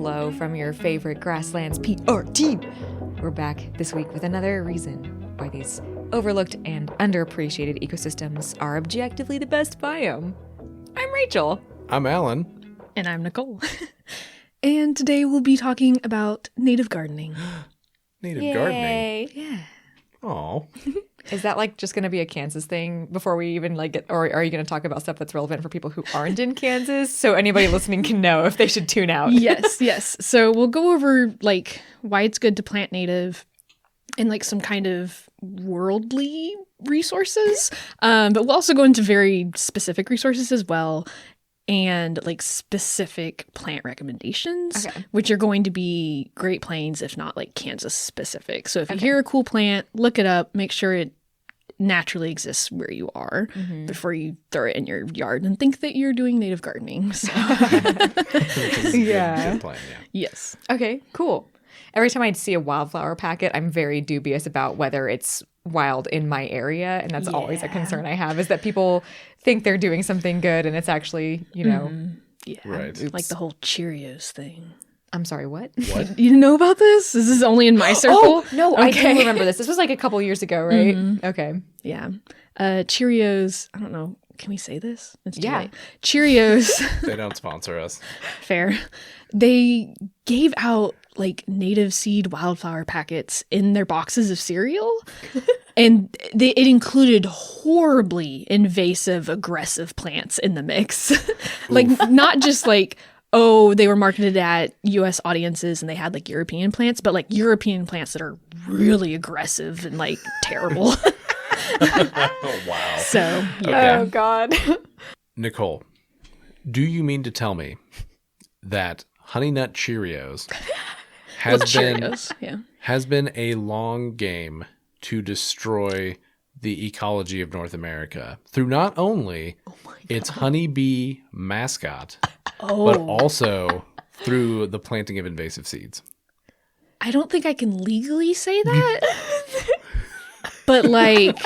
hello from your favorite Grasslands PR team. We're back this week with another reason why these overlooked and underappreciated ecosystems are objectively the best biome. I'm Rachel. I'm Alan. And I'm Nicole. And today we'll be talking about native gardening. Native gardening? Yeah. Aw. Is that like just going to be a Kansas thing before we even like get, or are you going to talk about stuff that's relevant for people who aren't in Kansas so anybody listening can know if they should tune out? Yes. So we'll go over like why it's good to plant native and like some kind of worldly resources. But we'll also go into very specific resources as well and like specific plant recommendations, which are going to be Great Plains, if not like Kansas specific. So if you hear a cool plant, look it up, make sure it naturally exists where you are before you throw it in your yard and think that you're doing native gardening. So. Yeah. Good plan, yeah. Yes. Okay, cool. Every time I see a wildflower packet, I'm very dubious about whether it's wild in my area. And that's always a concern I have, is that people think they're doing something good and it's actually, you know. Yeah. Right. Like the whole Cheerios thing. I'm sorry, what? What? You know about this? This is only in my circle? Oh, no, I do remember this. This was like a couple years ago, right? Okay. Yeah. Cheerios, I don't know. Can we say this? It's too Yeah. late. Cheerios, They don't sponsor us. fair. They gave out like native seed wildflower packets in their boxes of cereal. And it included horribly invasive, aggressive plants in the mix. Like, not just like, oh, they were marketed at U.S. audiences and they had like European plants, but like European plants that are really aggressive and like terrible. Oh, wow. So, yeah. Oh, God. Nicole, do you mean to tell me that Honey Nut Cheerios has been a long game to destroy the ecology of North America through not only its honeybee mascot, but also through the planting of invasive seeds? I don't think I can legally say that. But like,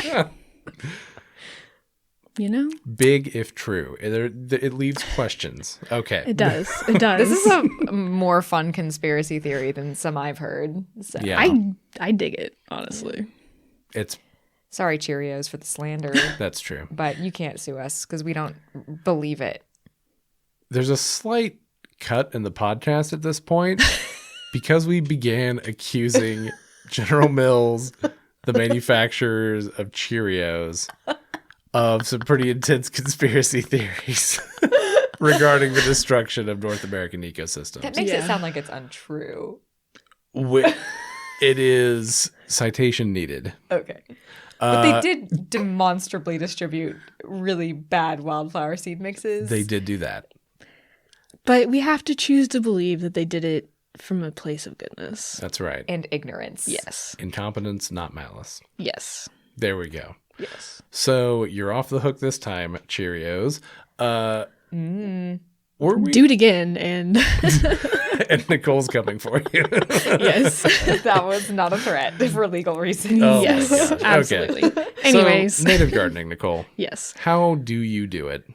you know? Big if true. It leaves questions. Okay. It does. It does. This is a more fun conspiracy theory than some I've heard. So. Yeah. I dig it, honestly. It's Sorry, Cheerios, for the slander, that's true. but you can't sue us because we don't believe it. There's a slight cut in the podcast at this point because we began accusing General Mills, the manufacturers of Cheerios, of some pretty intense conspiracy theories regarding the destruction of North American ecosystems. That makes it sound like it's untrue. It is citation needed. Okay. But they did demonstrably distribute really bad wildflower seed mixes. They did do that. But we have to choose to believe that they did it from a place of goodness. That's right. And ignorance. Yes. Incompetence, not malice. Yes. There we go. Yes. So you're off the hook this time, Cheerios. Were we? Do it again and And Nicole's coming for you. yes. That was not a threat for legal reasons. Oh, Yes. my gosh. Okay. Absolutely. Anyways. So, native gardening, Nicole. Yes. How do you do it?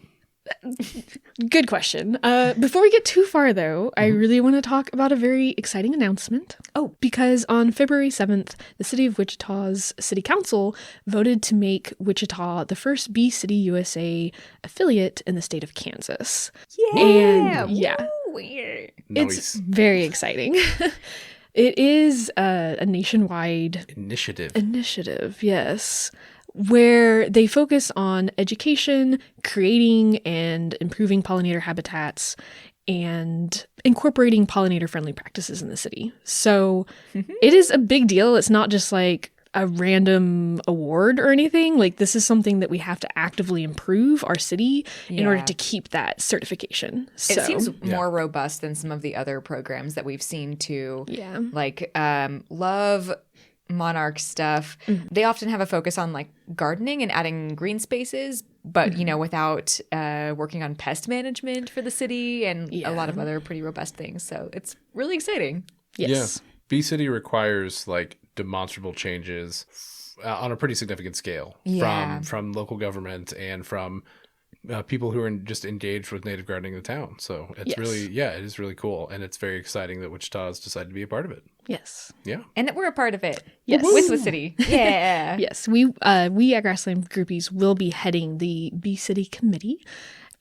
Good question. Before we get too far, though, I really want to talk about a very exciting announcement. Oh, because on February 7th, the city of Wichita's city council voted to make Wichita the first Bee City USA affiliate in the state of Kansas. Yeah. And yeah, Weird. it's very exciting. It is a nationwide initiative, yes, where they focus on education, creating and improving pollinator habitats, and incorporating pollinator-friendly practices in the city. So it is a big deal. It's not just like a random award or anything. Like, this is something that we have to actively improve our city in order to keep that certification. So, It seems more robust than some of the other programs that we've seen too. Yeah. Like Love Monarch stuff. They often have a focus on like gardening and adding green spaces, but you know, without working on pest management for the city and a lot of other pretty robust things. So it's really exciting. Yes. Yeah. Bee City requires like demonstrable changes on a pretty significant scale from local government and from people who are just engaged with native gardening in the town. So it's really, it is really cool. And it's very exciting that Wichita has decided to be a part of it. Yes. Yeah. And that we're a part of it. Yes. With the city. Yeah. Yes. We at Grassland Groupies will be heading the Bee City Committee.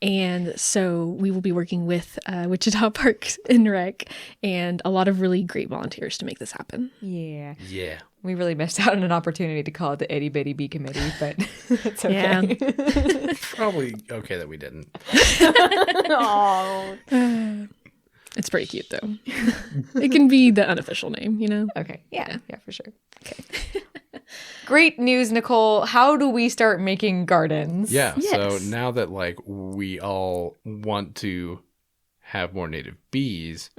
And so we will be working with Wichita Parks and Rec and a lot of really great volunteers to make this happen. Yeah. Yeah. We really missed out on an opportunity to call it the Itty Bitty Bee Committee, but it's okay. Yeah. Probably okay that we didn't. Oh. It's pretty cute, though. It can be the unofficial name, you know? Okay. Yeah, for sure. Okay. Great news, Nicole. How do we start making gardens? Yeah. Yes. So now that like we all want to have more native bees,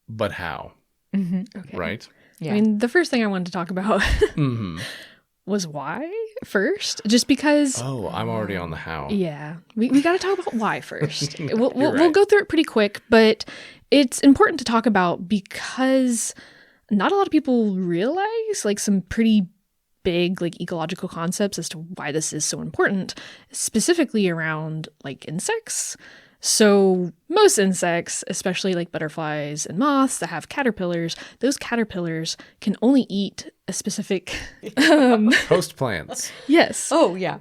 but how? Okay. Right? Yeah. I mean, the first thing I wanted to talk about was why first, just because. Oh, I'm already on the how. Yeah, we got to talk about why first. We'll right. go through it pretty quick, but it's important to talk about because not a lot of people realize like some pretty big like ecological concepts as to why this is so important, specifically around like insects. So most insects, especially like butterflies and moths that have caterpillars, those caterpillars can only eat a specific Host plants. Yes. Oh, yeah.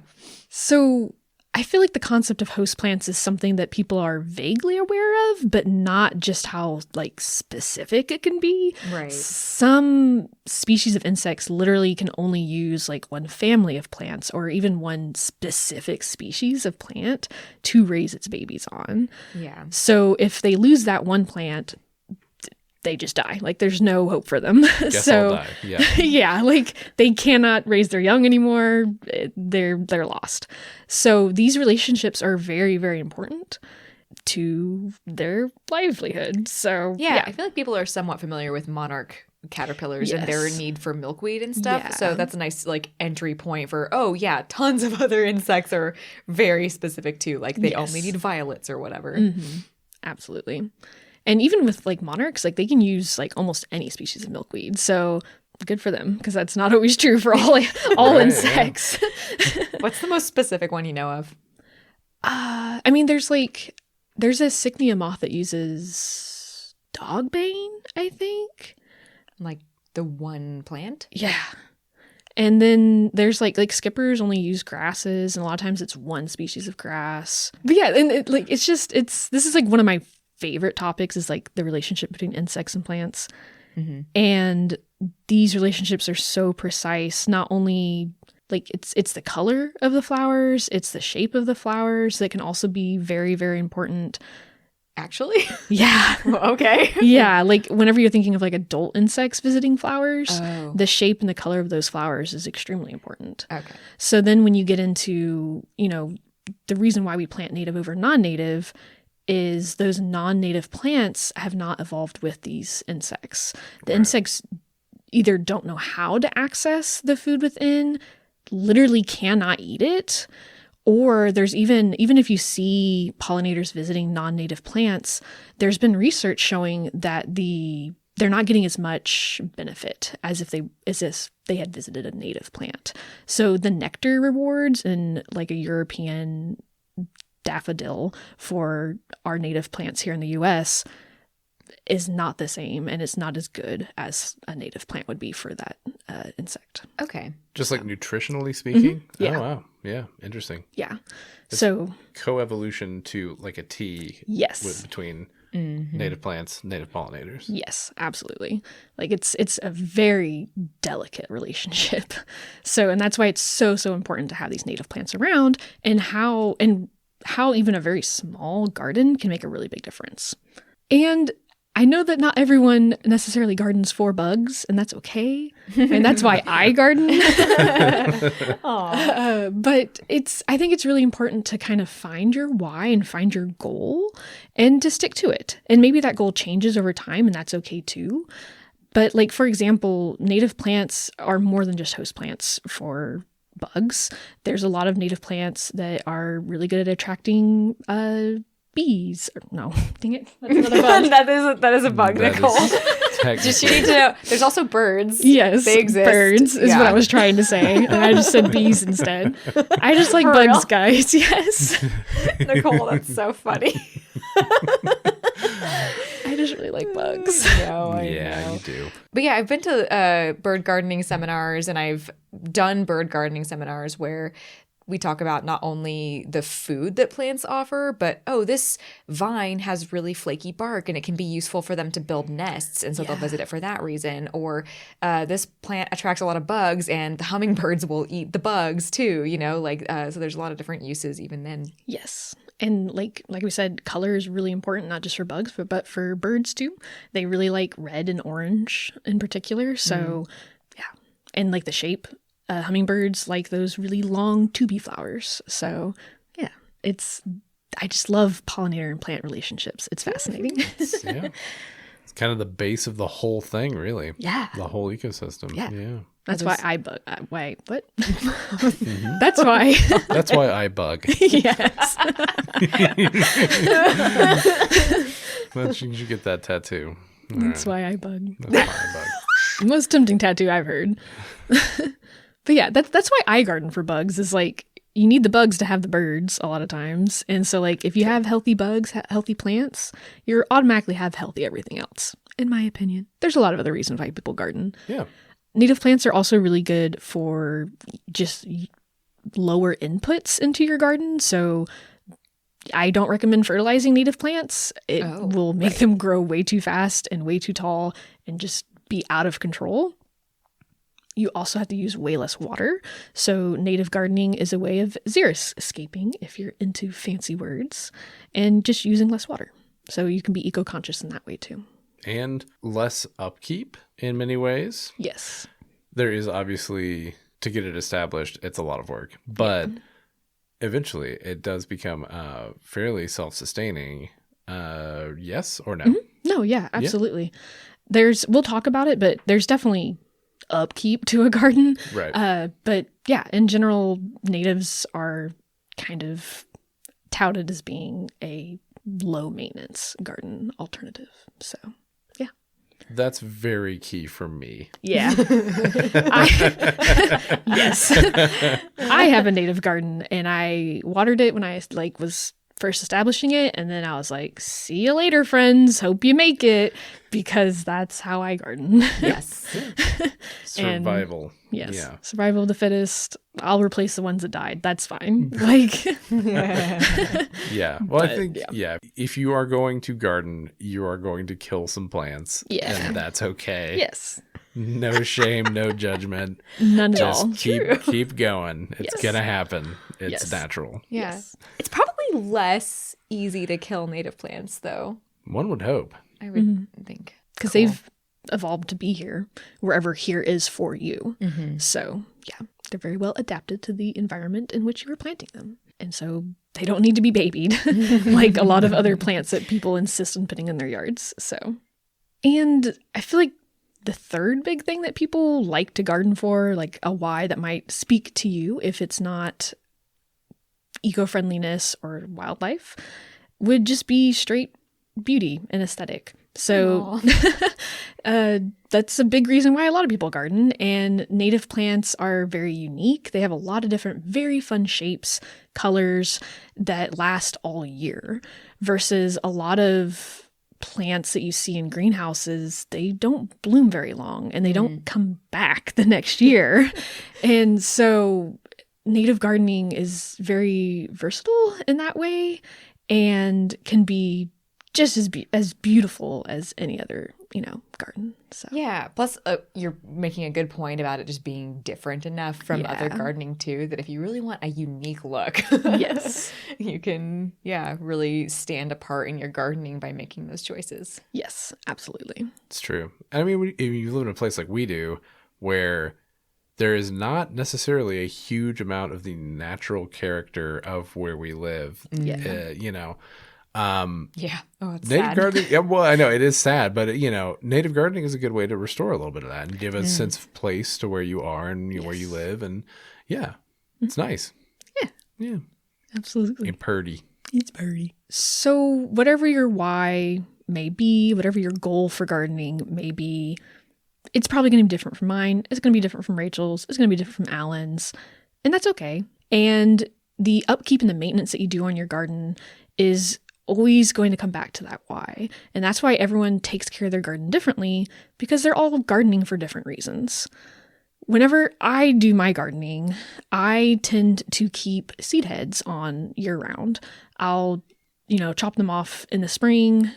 So I feel like the concept of host plants is something that people are vaguely aware of, but not just how like specific it can be. Right. Some species of insects literally can only use like one family of plants or even one specific species of plant to raise its babies on. Yeah. So if they lose that one plant, they just die. Like there's no hope for them. Guess I'll die. Yeah. Yeah, like they cannot raise their young anymore. They're lost. So these relationships are very, very important to their livelihood. So Yeah, I feel like people are somewhat familiar with monarch caterpillars and their Yes. need for milkweed and stuff. Yeah. So that's a nice like entry point for, oh yeah, tons of other insects are very specific too. Like they Yes. only need violets or whatever. Absolutely. And even with like monarchs, like they can use like almost any species of milkweed. So good for them because that's not always true for all Right, insects. What's the most specific one you know of? I mean, there's a cycnia moth that uses dogbane, I think. Like the one plant? Yeah. And then there's like skippers only use grasses, and a lot of times it's one species of grass. But yeah, and this is like one of my favorite topics is like the relationship between insects and plants. And these relationships are so precise, not only like it's the color of the flowers, it's the shape of the flowers that can also be very, very important. Actually? Yeah. Okay. Yeah, like whenever you're thinking of like adult insects visiting flowers, Oh. the shape and the color of those flowers is extremely important. Okay. So then when you get into, the reason why we plant native over non-native is those non-native plants have not evolved with these insects. The insects either don't know how to access the food within, literally cannot eat it, or there's even if you see pollinators visiting non-native plants, there's been research showing that they're not getting as much benefit as if they had visited a native plant. So the nectar rewards in like a European daffodil for our native plants here in the US is not the same, and it's not as good as a native plant would be for that insect. Okay. Just like nutritionally speaking? Yeah. Oh, wow. Yeah. Interesting. Yeah. So Coevolution to like a T yes. between native plants, native pollinators. Yes, absolutely. Like it's a very delicate relationship. So, and that's why it's so important to have these native plants around, and how even a very small garden can make a really big difference. And I know that not everyone necessarily gardens for bugs, and that's okay. And that's why I garden. But I think it's really important to kind of find your why and find your goal and to stick to it. And maybe that goal changes over time, and that's okay too. But like, for example, native plants are more than just host plants for bugs. There's a lot of native plants that are really good at attracting bees. No, dang it. That's another bug. that is a bug, Nicole. Just you need to know. There's also birds. Yes, they exist. Birds is what I was trying to say, and I just said bees instead. I just like bugs, real? Guys. Yes. Nicole, that's so funny. I just really like bugs. I know. You do. But yeah, I've been to bird gardening seminars, and I've done bird gardening seminars where we talk about not only the food that plants offer, but, this vine has really flaky bark and it can be useful for them to build nests. And so they'll visit it for that reason. Or this plant attracts a lot of bugs and the hummingbirds will eat the bugs too, so there's a lot of different uses even then. Yes. And like we said, color is really important, not just for bugs, but for birds too. They really like red and orange in particular. So yeah. And like the shape. Hummingbirds like those really long tubey flowers. So yeah, I just love pollinator and plant relationships. It's fascinating. It's kind of the base of the whole thing, really. Yeah. The whole ecosystem. Yeah. That's why I bug. Wait, what? Mm-hmm. That's why. That's why I bug. Yes. You should get that tattoo. That's why I bug. That's why I bug. Most tempting tattoo I've heard. But yeah, that's why I garden for bugs is like you need the bugs to have the birds a lot of times. And so like if you have healthy bugs, healthy plants, you automatically have healthy everything else, in my opinion. There's a lot of other reasons why people garden. Yeah. Native plants are also really good for just lower inputs into your garden. So I don't recommend fertilizing native plants. It will make them grow way too fast and way too tall and just be out of control. You also have to use way less water. So native gardening is a way of xeris escaping, if you're into fancy words, and just using less water. So you can be eco-conscious in that way too. And less upkeep in many ways. Yes. There is obviously, to get it established, it's a lot of work. But eventually it does become fairly self-sustaining. Yes or no? Mm-hmm. No, yeah, absolutely. Yeah. We'll talk about it, but there's definitely upkeep to a garden. Right. But yeah, in general, natives are kind of touted as being a low maintenance garden alternative. So yeah. That's very key for me. Yeah. Yes. I have a native garden and I watered it when I was first establishing it, and then I was like, see you later, friends, hope you make it, because that's how I garden. Yes. Survival. Yes. Yeah. Survival of the fittest. I'll replace the ones that died. That's fine. Yeah. Well, I think if you are going to garden, you are going to kill some plants. Yeah. And that's okay. Yes. No shame, no judgment. None at all. Just keep going. It's gonna happen. It's natural. Yeah. Yes. It's probably less easy to kill native plants, though. One would hope. I would think. Because they've evolved to be here, wherever here is for you. Mm-hmm. So, yeah, they're very well adapted to the environment in which you are planting them. And so they don't need to be babied like a lot of other plants that people insist on putting in their yards. So, and I feel like the third big thing that people like to garden for, like a why that might speak to you if it's not eco-friendliness or wildlife, would just be straight beauty and aesthetic. So that's a big reason why a lot of people garden. And native plants are very unique. They have a lot of different, very fun shapes, colors that last all year, versus a lot of plants that you see in greenhouses. They don't bloom very long and they don't come back the next year. And so native gardening is very versatile in that way and can be just as beautiful as any other, garden. So yeah. Plus, you're making a good point about it just being different enough from other gardening too, that if you really want a unique look, yes, you can, really stand apart in your gardening by making those choices. Yes, absolutely. It's true. I mean, if you live in a place like we do, where there is not necessarily a huge amount of the natural character of where we live. Yeah. It's native sad. gardening. Yeah, well, I know it is sad, but native gardening is a good way to restore a little bit of that and give a sense of place to where you are and where you live, and it's nice. Yeah, Yeah, absolutely. and purdy. It's birdie. So whatever your why may be, whatever your goal for gardening may be, it's probably going to be different from mine. It's going to be different from Rachel's. It's going to be different from Alan's. And that's okay. And the upkeep and the maintenance that you do on your garden is always going to come back to that why. And that's why everyone takes care of their garden differently, because they're all gardening for different reasons. Whenever I do my gardening, I tend to keep seed heads on year round. I'll, chop them off in the spring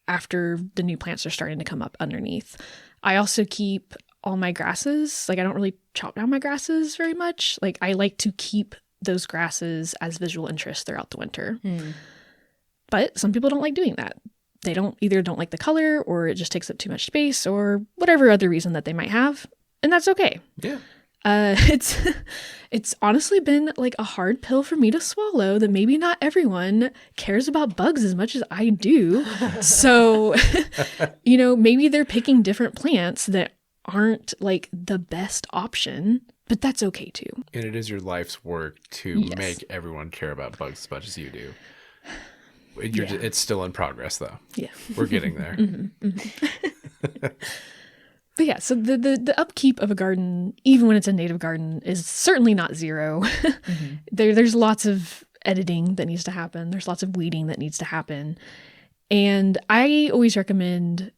after the new plants are starting to come up underneath. I also keep all my grasses. Like, I don't really chop down my grasses very much. Like, I like to keep those grasses as visual interest throughout the winter. But some people don't like doing that. They either don't like the color, or it just takes up too much space, or whatever other reason that they might have. And that's okay. Yeah. It's honestly been like a hard pill for me to swallow that maybe not everyone cares about bugs as much as I do. So, maybe they're picking different plants that aren't like the best option, but that's okay too. And it is your life's work to make everyone care about bugs as much as you do. It's still in progress, though. Yeah. We're getting there. But yeah, so the upkeep of a garden, even when it's a native garden, is certainly not zero. There's lots of editing that needs to happen. There's lots of weeding that needs to happen. And I always recommend,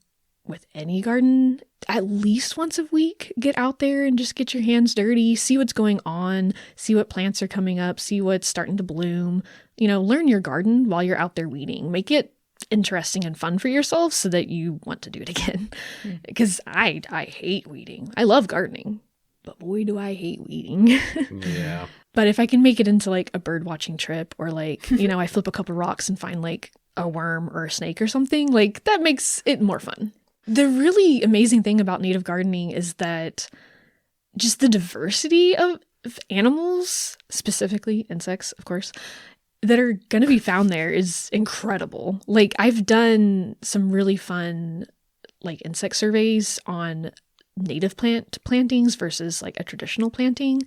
with any garden, at least once a week, get out there and just get your hands dirty, see what's going on, see what plants are coming up, see what's starting to bloom. Learn your garden while you're out there weeding. Make it interesting and fun for yourself so that you want to do it again. Because I hate weeding. I love gardening, but boy, do I hate weeding. Yeah. But if I can make it into like a bird watching trip, or like, I flip a couple rocks and find like a worm or a snake or something, like that makes it more fun. The really amazing thing about native gardening is that just the diversity of animals, specifically insects, of course, that are going to be found there is incredible. Like, I've done some really fun like insect surveys on native plantings versus like a traditional planting.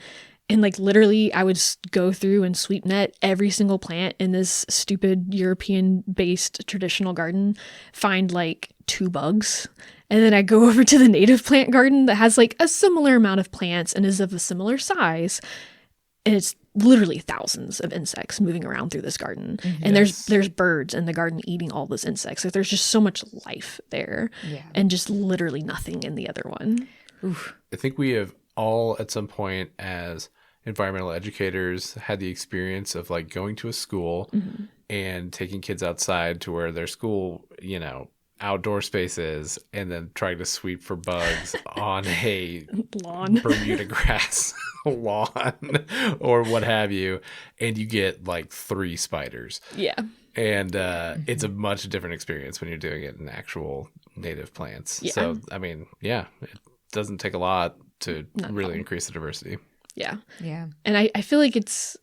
And like literally I would go through and sweep net every single plant in this stupid European based traditional garden, find like 2 bugs. And then I go over to the native plant garden that has like a similar amount of plants and is of a similar size. And it's literally thousands of insects moving around through this garden. And there's birds in the garden eating all those insects. Like, there's just so much life there. And just literally nothing in the other one. Oof. I think we have all at some point as environmental educators had the experience of like going to a school and taking kids outside to where their school, outdoor spaces, and then trying to sweep for bugs on a lawn, Bermuda grass lawn or what have you, and you get like 3 spiders. Yeah. And it's a much different experience when you're doing it in actual native plants. Yeah. So, I mean, it doesn't take a lot to really increase the diversity. Yeah. Yeah. And I feel like it's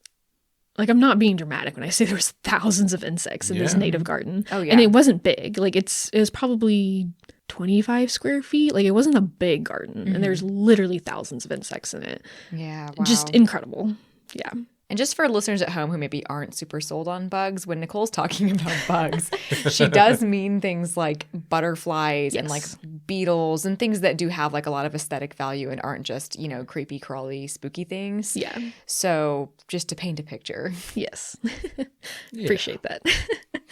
like, I'm not being dramatic when I say there was thousands of insects in this native garden. Oh, yeah. And it wasn't big. Like, it was probably 25 square feet. Like, it wasn't a big garden. And there's literally thousands of insects in it. Yeah. Wow. Just incredible. Yeah. And just for listeners at home who maybe aren't super sold on bugs, when Nicole's talking about bugs, she does mean things like butterflies and like beetles and things that do have like a lot of aesthetic value and aren't just, creepy, crawly, spooky things. Yeah. So just to paint a picture. Yes. Appreciate that.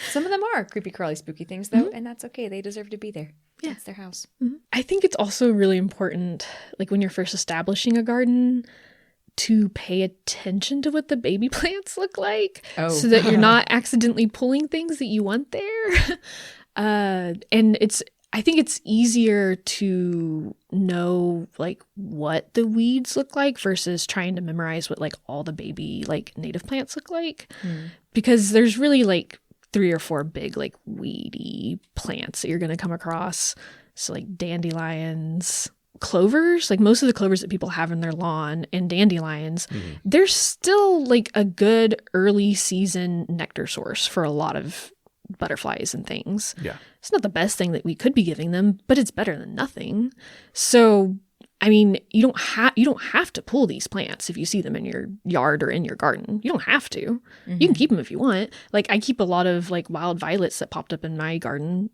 Some of them are creepy, crawly, spooky things though, and that's okay. They deserve to be there. Yeah. It's their house. I think it's also really important, like when you're first establishing a garden, to pay attention to what the baby plants look like so that you're not accidentally pulling things that you want there. And I think it's easier to know like what the weeds look like versus trying to memorize what like all the baby like native plants look like, because there's really like 3 or 4 big like weedy plants that you're going to come across. So like dandelions, clovers, like most of the clovers that people have in their lawn, and dandelions, they're still like a good early season nectar source for a lot of butterflies and things. Yeah. It's not the best thing that we could be giving them, but it's better than nothing. So I mean, you don't have to pull these plants if you see them in your yard or in your garden. You don't have to. You can keep them if you want. Like, I keep a lot of like wild violets that popped up in my garden.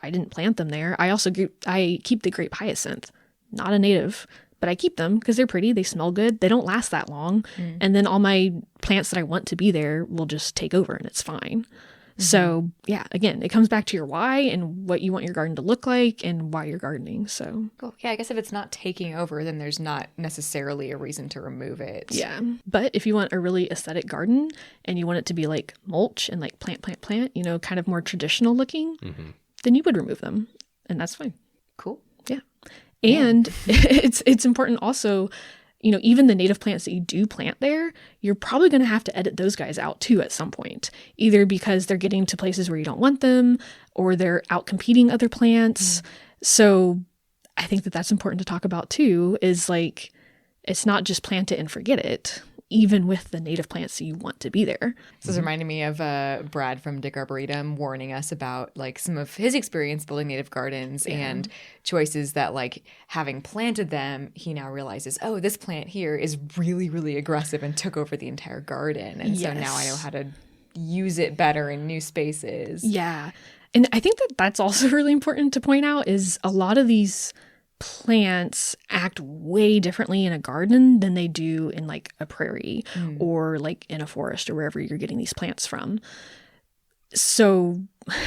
I didn't plant them there. I keep the grape hyacinth, not a native, but I keep them because they're pretty. They smell good. They don't last that long. And then all my plants that I want to be there will just take over and it's fine. So yeah, again, it comes back to your why and what you want your garden to look like and why you're gardening. So cool. Yeah, I guess if it's not taking over, then there's not necessarily a reason to remove it. Yeah. But if you want a really aesthetic garden and you want it to be like mulch and like plant, you know, kind of more traditional looking, then you would remove them. And that's fine. Cool. Yeah. And it's important also, you know, even the native plants that you do plant there, you're probably going to have to edit those guys out too at some point, either because they're getting to places where you don't want them or they're out competing other plants. So I think that that's important to talk about too, is like, it's not just plant it and forget it, even with the native plants that you want to be there. This is reminding me of Brad from Dick Arboretum warning us about like some of his experience building native gardens and choices that, like, having planted them, he now realizes, oh, this plant here is really, really aggressive and took over the entire garden. And so now I know how to use it better in new spaces. Yeah. And I think that that's also really important to point out is a lot of these plants act way differently in a garden than they do in like a prairie or like in a forest or wherever you're getting these plants from. So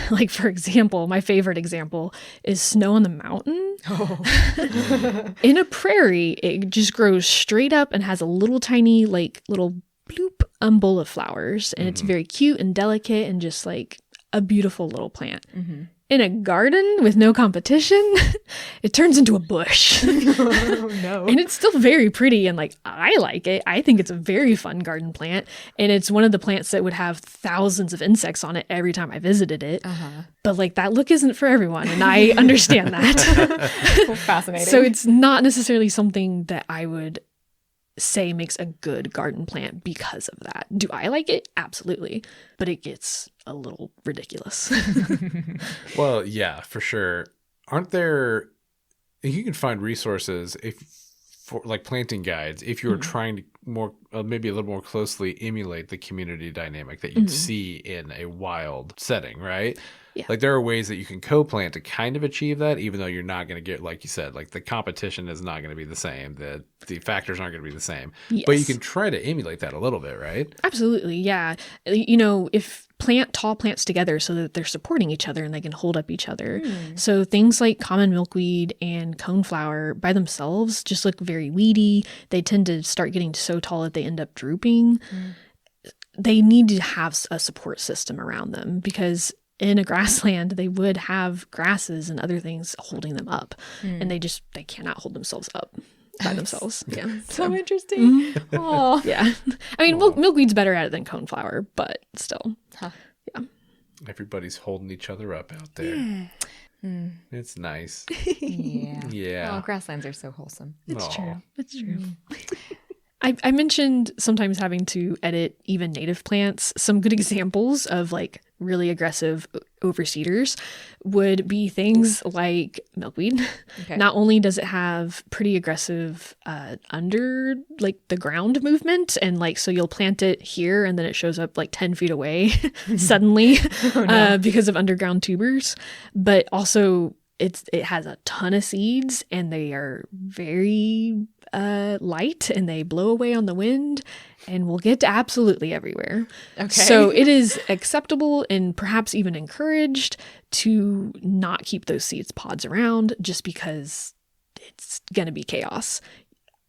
like, for example, my favorite example is snow on the mountain. In a prairie, it just grows straight up and has a little tiny like little bloop umbel of flowers, and it's very cute and delicate and just like a beautiful little plant. In a garden with no competition, it turns into a bush. Oh, no. And it's still very pretty, and like, I like it. I think it's a very fun garden plant, and it's one of the plants that would have thousands of insects on it every time I visited it. But like, that look isn't for everyone, and I understand that. Fascinating. So it's not necessarily something that I would say makes a good garden plant because of that. Do I like it? Absolutely. But it gets a little ridiculous. Well, yeah, for sure. Aren't there, you can find resources for like planting guides if you're trying to more maybe a little more closely emulate the community dynamic that you'd see in a wild setting, right? Yeah. Like, there are ways that you can co-plant to kind of achieve that, even though you're not going to get, like you said, like the competition is not going to be the same. The factors aren't going to be the same. Yes. But you can try to emulate that a little bit, right? Absolutely. Yeah. You know, if plant tall plants together so that they're supporting each other and they can hold up each other. So things like common milkweed and coneflower by themselves just look very weedy. They tend to start getting so tall that they end up drooping. They need to have a support system around them, because in a grassland, they would have grasses and other things holding them up, and they cannot hold themselves up by themselves. Yeah. So interesting. Oh, yeah. I mean, milkweed's better at it than coneflower, but still. Yeah. Everybody's holding each other up out there. It's nice. Yeah. Oh, grasslands are so wholesome. It's true. It's true. I mentioned sometimes having to edit even native plants. Some good examples of like really aggressive overseeders would be things like milkweed. Okay. Not only does it have pretty aggressive under like the ground movement, and like, so you'll plant it here and then it shows up like 10 feet away suddenly because of underground tubers, but also it has a ton of seeds and they are very light and they blow away on the wind and will get to absolutely everywhere. Okay. So it is acceptable and perhaps even encouraged to not keep those seeds pods around, just because it's going to be chaos.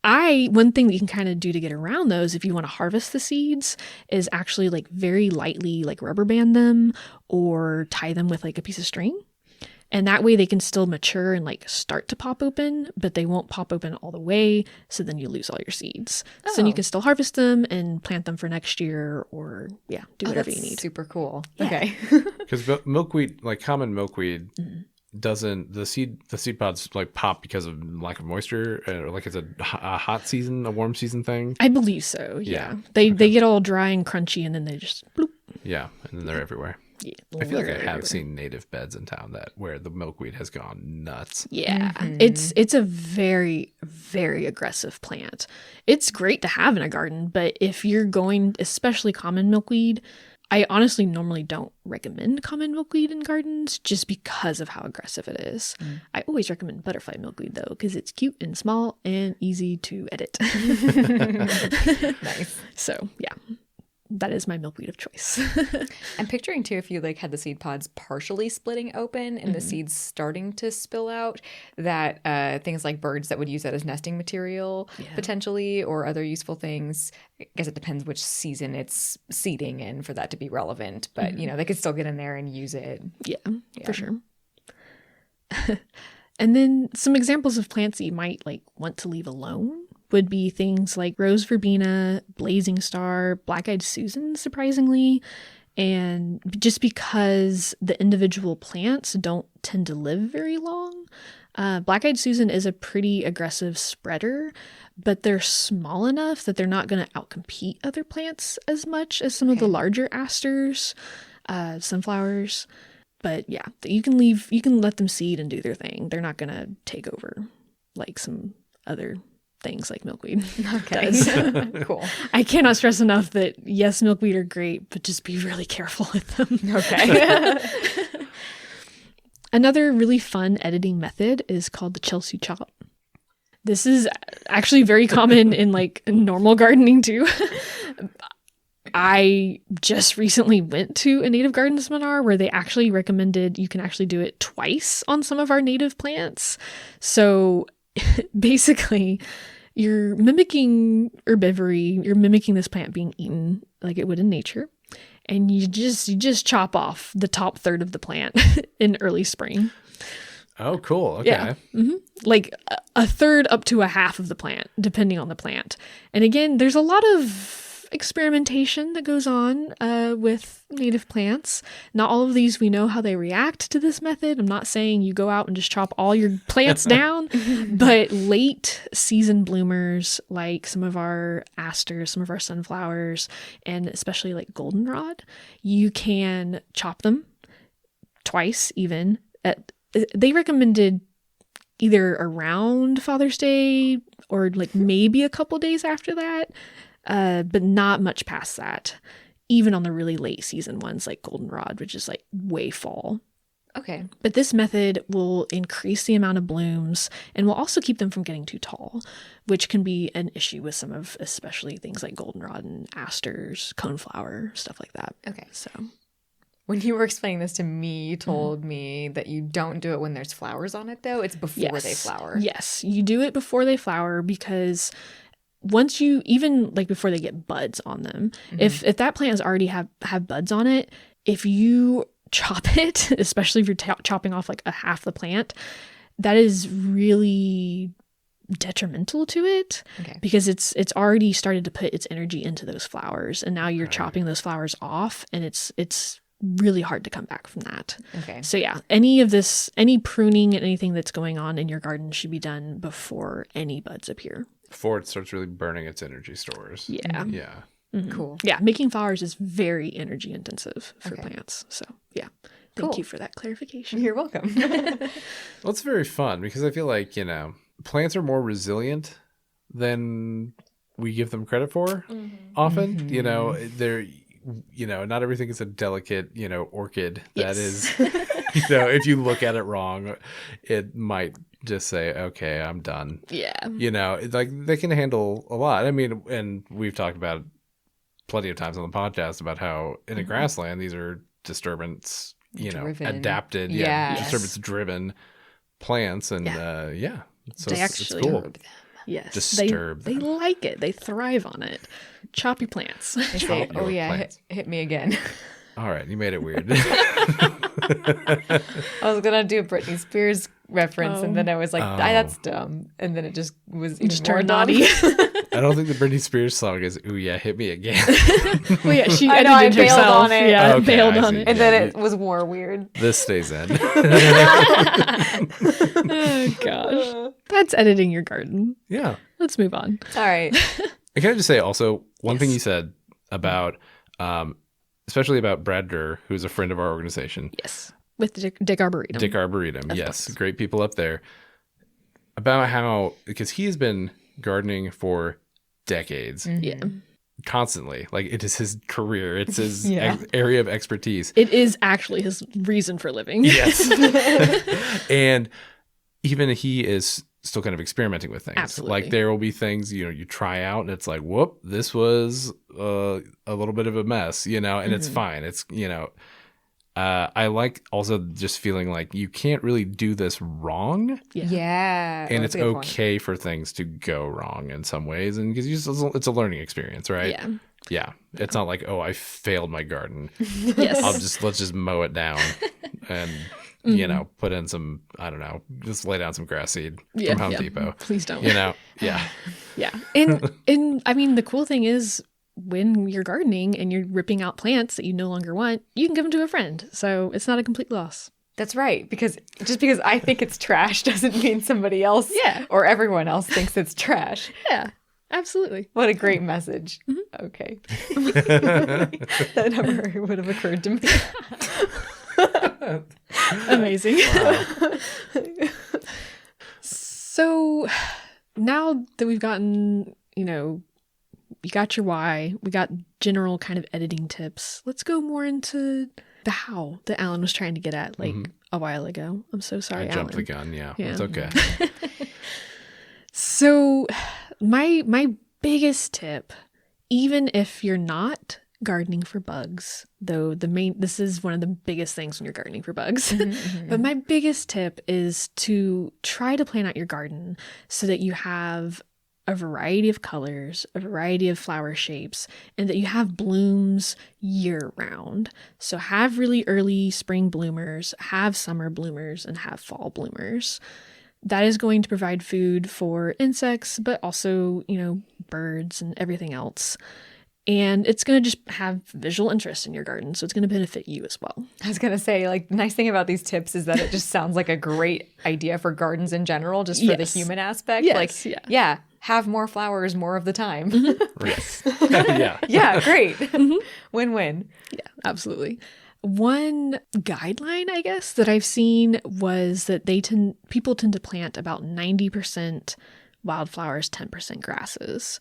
One thing that you can kind of do to get around those, if you want to harvest the seeds, is actually like very lightly like rubber band them or tie them with like a piece of string. And that way they can still mature and like start to pop open, but they won't pop open all the way. So then you lose all your seeds. So then you can still harvest them and plant them for next year, or do whatever you need. Super cool. Yeah. Okay. Because milkweed, like common milkweed, doesn't the seed pods like pop because of lack of moisture, or like it's a hot season, a warm season thing? I believe so. Yeah. They get all dry and crunchy and then they just bloop. Yeah, and then they're everywhere. Yeah, I feel like I have seen native beds in town where the milkweed has gone nuts. Yeah, it's a very, very aggressive plant. It's great to have in a garden, but if you're going, especially common milkweed, I honestly normally don't recommend common milkweed in gardens just because of how aggressive it is. I always recommend butterfly milkweed though, because it's cute and small and easy to edit. Nice. So yeah, that is my milkweed of choice. I'm picturing too, if you like had the seed pods partially splitting open and the seeds starting to spill out, that things like birds that would use that as nesting material potentially, or other useful things. I guess it depends which season it's seeding in for that to be relevant, but you know, they could still get in there and use it. Yeah, for sure. And then some examples of plants that you might like want to leave alone would be things like rose verbena, blazing star, black-eyed Susan, surprisingly. And just because the individual plants don't tend to live very long, black-eyed Susan is a pretty aggressive spreader, but they're small enough that they're not going to outcompete other plants as much as some of the larger asters, sunflowers. But yeah, you can let them seed and do their thing. They're not going to take over like some other things like milkweed. Okay. Cool. I cannot stress enough that yes, milkweed are great, but just be really careful with them. Okay. Another really fun editing method is called the Chelsea chop. This is actually very common in like normal gardening too. I just recently went to a native garden seminar where they actually recommended you can actually do it twice on some of our native plants. So basically, you're mimicking herbivory, you're mimicking this plant being eaten like it would in nature, and you just chop off the top third of the plant in early spring. Oh, cool. Okay. Yeah. Like a third up to a half of the plant, depending on the plant. And again, there's a lot of experimentation that goes on with native plants. Not all of these we know how they react to this method. I'm not saying you go out and just chop all your plants down, but late season bloomers like some of our asters, some of our sunflowers, and especially like goldenrod, you can chop them twice even. They recommended either around Father's Day or like maybe a couple days after that. But not much past that, even on the really late season ones like goldenrod, which is like way fall. Okay. But this method will increase the amount of blooms and will also keep them from getting too tall, which can be an issue with some of especially things like goldenrod and asters, coneflower, stuff like that. Okay. So when you were explaining this to me, you told me that you don't do it when there's flowers on it, though. It's before they flower. Yes, you do it before they flower because once you, even like before they get buds on them, if that plant has already have buds on it, if you chop it, especially if you're chopping off like a half the plant, that is really detrimental to it because it's already started to put its energy into those flowers, and now you're chopping those flowers off, and it's really hard to come back from that. Okay. So yeah, any pruning and anything that's going on in your garden should be done before any buds appear. Before it starts really burning its energy stores. Yeah. Yeah. Cool. Yeah, making flowers is very energy intensive for plants. So yeah, thank you for that clarification. You're welcome. Well, it's very fun because I feel like, plants are more resilient than we give them credit for often. They're, not everything is a delicate, orchid that is, if you look at it wrong, it might just say, okay, I'm done. Yeah. Like they can handle a lot. I mean, and we've talked about plenty of times on the podcast about how in a grassland, these are disturbance, Driven. Adapted, disturbance driven plants. And so They it's actually cool. disturb them. Yes. Disturb they them. like it. They thrive on it. Chop your plants. They say, Chop your plants. hit me again. All right, you made it weird. I was going to do a Britney Spears reference, and then I was like, that's dumb. And then it just was even Just more turned dumb. naughty. I don't think the Britney Spears song is "Ooh yeah, hit me again." Well, yeah, she I know, I edited bailed herself. on it. Yeah, Okay, bailed I on see. it. And then it was more weird. This stays in. Oh gosh, that's editing your garden. Yeah. Let's move on. All right. And can I just say also one thing you said about especially about Brad Durr, who's a friend of our organization. Yes. With Dick Arboretum. Dick Arboretum, yes. course. Great people up there. About how, because he has been gardening for decades. Yeah. Constantly. Like, it is his career. It's his area of expertise. It is actually his reason for living. Yes. And even he is still kind of experimenting with things. Absolutely. Like, there will be things, you try out and it's like, whoop, this was a little bit of a mess, and it's fine. It's, I like also just feeling like you can't really do this wrong. Yeah. And it's okay for things to go wrong in some ways. And because it's a learning experience, right? Yeah. Yeah. It's not like, I failed my garden. Yes. Let's just mow it down and, put in some, I don't know, just lay down some grass seed from Home Depot. Please don't. Yeah. Yeah. And I mean, the cool thing is when you're gardening and you're ripping out plants that you no longer want, you can give them to a friend. So it's not a complete loss. That's right. Because just because I think it's trash doesn't mean somebody else or everyone else thinks it's trash. Yeah, absolutely. What a great message. Okay. That never would have occurred to me. Amazing. So now that we've gotten, you got your why, we got general kind of editing tips. Let's go more into the how that Alan was trying to get at a while ago. I'm so sorry, I jumped Alan. the gun. Yeah. It's okay. So my biggest tip, even if you're not gardening for bugs, though this is one of the biggest things when you're gardening for bugs, but my biggest tip is to try to plan out your garden so that you have a variety of colors, a variety of flower shapes, and that you have blooms year round. So have really early spring bloomers, have summer bloomers, and have fall bloomers. That is going to provide food for insects, but also, birds and everything else. And it's going to just have visual interest in your garden. So it's going to benefit you as well. I was going to say, the nice thing about these tips is that it just sounds like a great idea for gardens in general, just for the human aspect. Yes, have more flowers more of the time. Yes. Yeah. Yeah, great. Win-win. Yeah, absolutely. One guideline, I guess, that I've seen was that people tend to plant about 90% wildflowers, 10% grasses.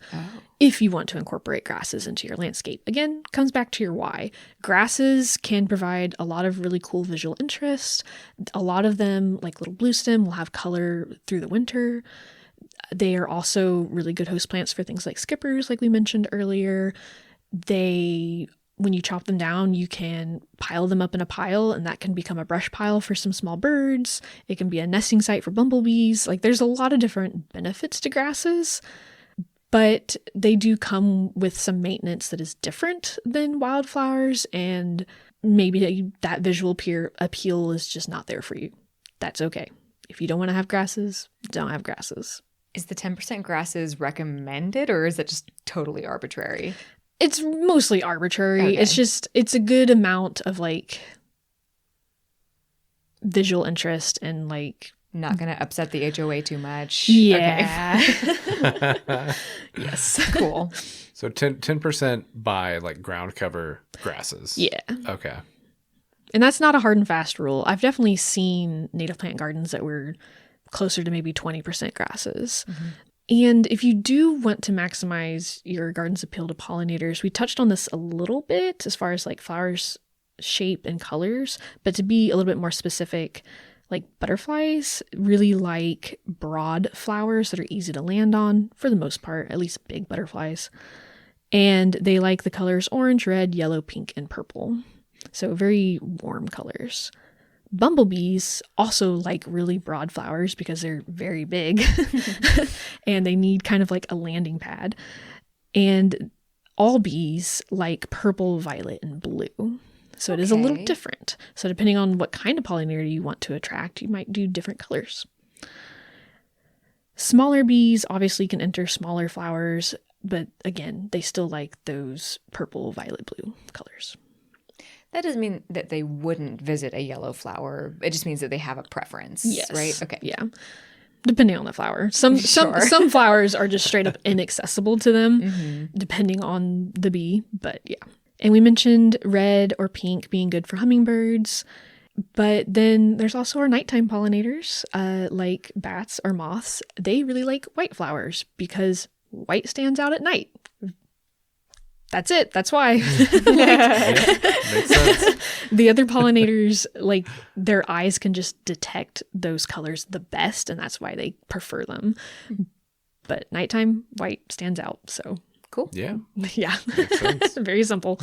If you want to incorporate grasses into your landscape. Again, comes back to your why. Grasses can provide a lot of really cool visual interest. A lot of them, like little bluestem, will have color through the winter. They are also really good host plants for things like skippers, like we mentioned earlier. When you chop them down, you can pile them up in a pile, and that can become a brush pile for some small birds. It can be a nesting site for bumblebees. There's a lot of different benefits to grasses, but they do come with some maintenance that is different than wildflowers, and maybe that visual appeal is just not there for you. That's okay. If you don't want to have grasses, don't have grasses. Is the 10% grasses recommended, or is it just totally arbitrary? It's mostly arbitrary. Okay. It's a good amount of visual interest and not going to upset the HOA too much. Yeah. Okay. Yes. Cool. So 10% by ground cover grasses. Yeah. Okay. And that's not a hard and fast rule. I've definitely seen native plant gardens that were closer to maybe 20% grasses. And if you do want to maximize your garden's appeal to pollinators, we touched on this a little bit as far as flowers, shape, and colors, but to be a little bit more specific, butterflies really like broad flowers that are easy to land on for the most part, at least big butterflies. And they like the colors orange, red, yellow, pink, and purple. So very warm colors. Bumblebees also like really broad flowers because they're very big and they need kind of a landing pad. And all bees like purple, violet, and blue. So it is a little different. So depending on what kind of pollinator you want to attract, you might do different colors. Smaller bees obviously can enter smaller flowers, but again, they still like those purple, violet, blue colors. That doesn't mean that they wouldn't visit a yellow flower. It just means that they have a preference, right? Okay. Yeah. Depending on the flower. Some flowers are just straight up inaccessible to them, depending on the bee. But yeah. And we mentioned red or pink being good for hummingbirds. But then there's also our nighttime pollinators, like bats or moths. They really like white flowers because white stands out at night. That's it. That's why. Makes sense. The other pollinators, like their eyes can just detect those colors the best, and that's why they prefer them. But nighttime, white stands out. So cool. Yeah. Yeah. Very simple.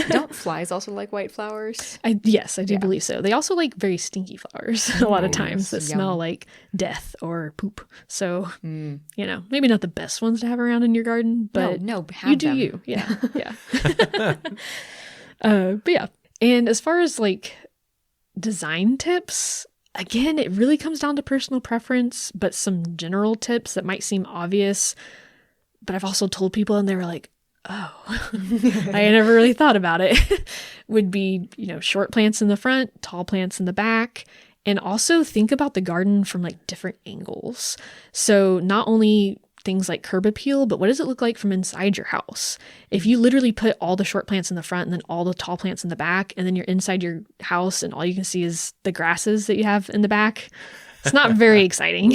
Don't flies also like white flowers? Yes, I do believe so. They also like very stinky flowers a lot of times that Yum. smell like death or poop. So, you know, maybe not the best ones to have around in your garden, but no, have you do them. you. Yeah. Yeah. But yeah. And as far as like design tips, again, it really comes down to personal preference, but some general tips that might seem obvious. But I've also told people and they were like, oh, I never really thought about it. Would be, you know, short plants in the front, tall plants in the back. And also think about the garden from like different angles. So not only things like curb appeal, but what does it look like from inside your house? If you literally put all the short plants in the front and then all the tall plants in the back, and then you're inside your house and all you can see is the grasses that you have in the back, it's not very exciting.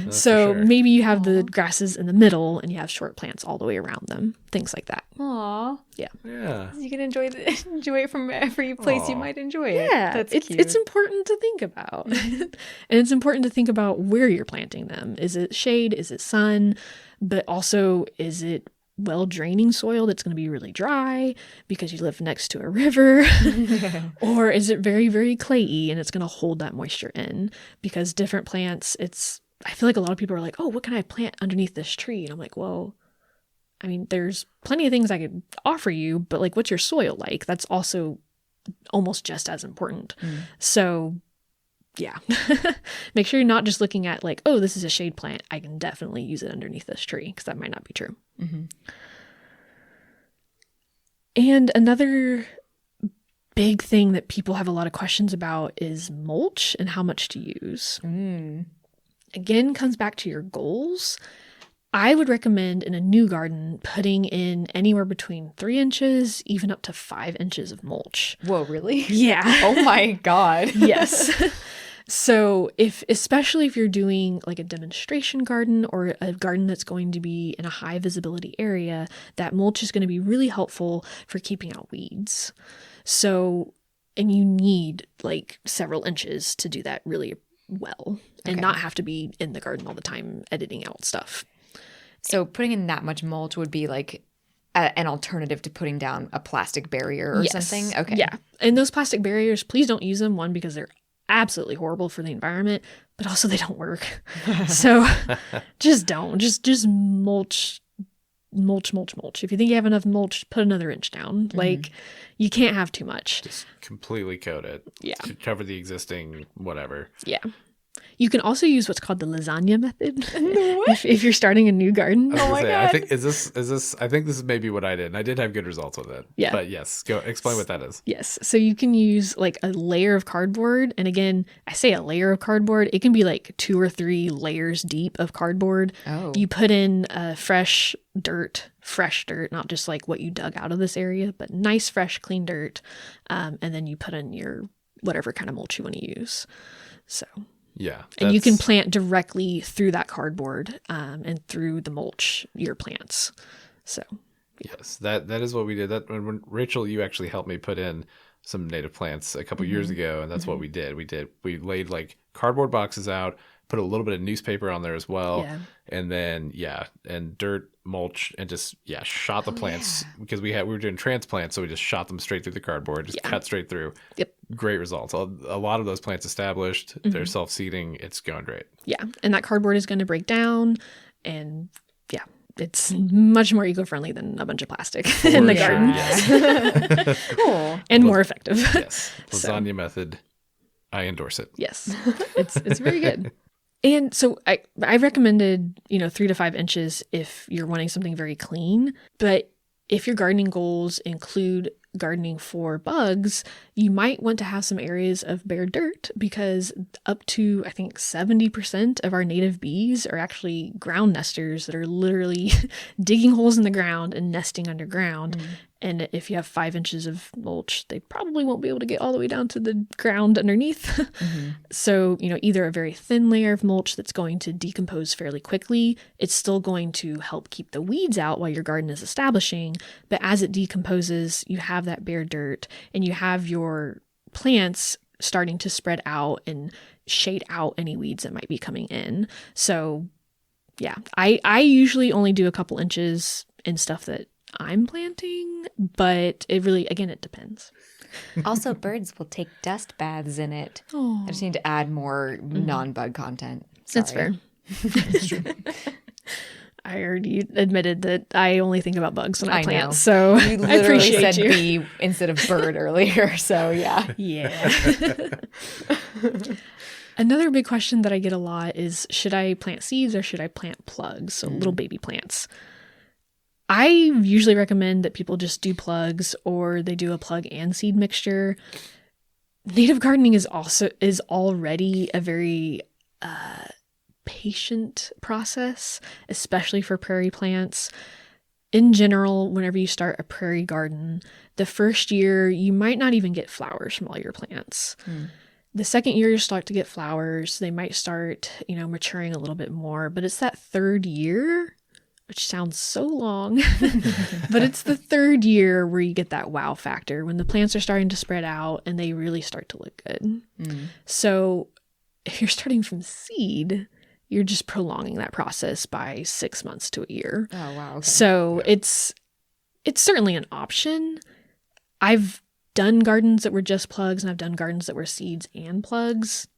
So maybe you have the grasses in the middle and you have short plants all the way around them. Things like that. Aw. Yeah. Yeah. You can enjoy it from every place you might enjoy it. Yeah. That's it's cute. it's important to think about. And it's important to think about where you're planting them. Is it shade? Is it sun? But also, is it well draining soil that's going to be really dry because you live next to a river? Or is it very, very clayey and it's going to hold that moisture in? Because different plants, I feel like a lot of people are like, oh, what can I plant underneath this tree? And I'm like, well, I mean, there's plenty of things I could offer you, but like, what's your soil like? That's also almost just as important. So yeah, make sure you're not just looking at like, oh, this is a shade plant. I can definitely use it underneath this tree, because that might not be true. And another big thing that people have a lot of questions about is mulch and how much to use. Again, comes back to your goals. I would recommend in a new garden putting in anywhere between 3 inches, even up to 5 inches of mulch. Whoa, really? Yeah. Oh my God. Yes. So especially if you're doing like a demonstration garden or a garden that's going to be in a high visibility area, that mulch is going to be really helpful for keeping out weeds. So, and you need like several inches to do that really well and not have to be in the garden all the time editing out stuff. So putting in that much mulch would be like an alternative to putting down a plastic barrier or something? Okay. Yeah. And those plastic barriers, please don't use them. One, because they're absolutely horrible for the environment, but also they don't work. So just don't. Just mulch. If you think you have enough mulch, put another inch down. Like, you can't have too much. Just completely coat it. Yeah. To cover the existing whatever. Yeah. You can also use what's called the lasagna method if you're starting a new garden. I was gonna say, I think I think this is maybe what I did. And I did have good results with it. Yeah. But yes, go explain what that is. Yes. So you can use like a layer of cardboard. And again, I say a layer of cardboard. It can be like 2 or 3 layers deep of cardboard. Oh. You put in fresh dirt, not just like what you dug out of this area, but nice, fresh, clean dirt. And then you put in your whatever kind of mulch you want to use. So... Yeah. And you can plant directly through that cardboard and through the mulch your plants. So, yeah. Yes, that is what we did. That when Rachel, you actually helped me put in some native plants a couple years ago, and that's what we did. We laid like cardboard boxes out, put a little bit of newspaper on there as well, and then and dirt, mulch, and just shot the plants because we were doing transplants, so we just shot them straight through the cardboard, just cut straight through. Yep. Great results. A lot of those plants established. They're self-seeding. It's going great. Yeah, and that cardboard is going to break down, and it's much more eco-friendly than a bunch of plastic in the garden. Yes. Cool. And more effective. Yes. Lasagna method. I endorse it. Yes. It's very good. And so I recommended, 3 to 5 inches if you're wanting something very clean. But if your gardening goals include gardening for bugs, you might want to have some areas of bare dirt, because up to, I think, 70% of our native bees are actually ground nesters that are literally digging holes in the ground and nesting underground. And if you have 5 inches of mulch, they probably won't be able to get all the way down to the ground underneath. Mm-hmm. So, either a very thin layer of mulch that's going to decompose fairly quickly, it's still going to help keep the weeds out while your garden is establishing. But as it decomposes, you have that bare dirt and you have your plants starting to spread out and shade out any weeds that might be coming in. So, yeah, I usually only do a couple inches in stuff that I'm planting, but it really, again, it depends. Also, birds will take dust baths in it. Oh. I just need to add more non-bug content. Sorry. That's fair. That's true. I already admitted that I only think about bugs when I plant, so you I appreciate said you. bee instead of bird earlier, so yeah. Yeah. Another big question that I get a lot is, should I plant seeds or should I plant plugs, so little baby plants? I usually recommend that people just do plugs or they do a plug and seed mixture. Native gardening is already a very patient process, especially for prairie plants. In general, whenever you start a prairie garden, the first year you might not even get flowers from all your plants. The second year you start to get flowers. They might start, maturing a little bit more, but it's that third year, which sounds so long, but it's the third year where you get that wow factor when the plants are starting to spread out and they really start to look good. So if you're starting from seed, you're just prolonging that process by 6 months to a year. Oh, wow. Okay. So it's certainly an option. I've done gardens that were just plugs and I've done gardens that were seeds and plugs.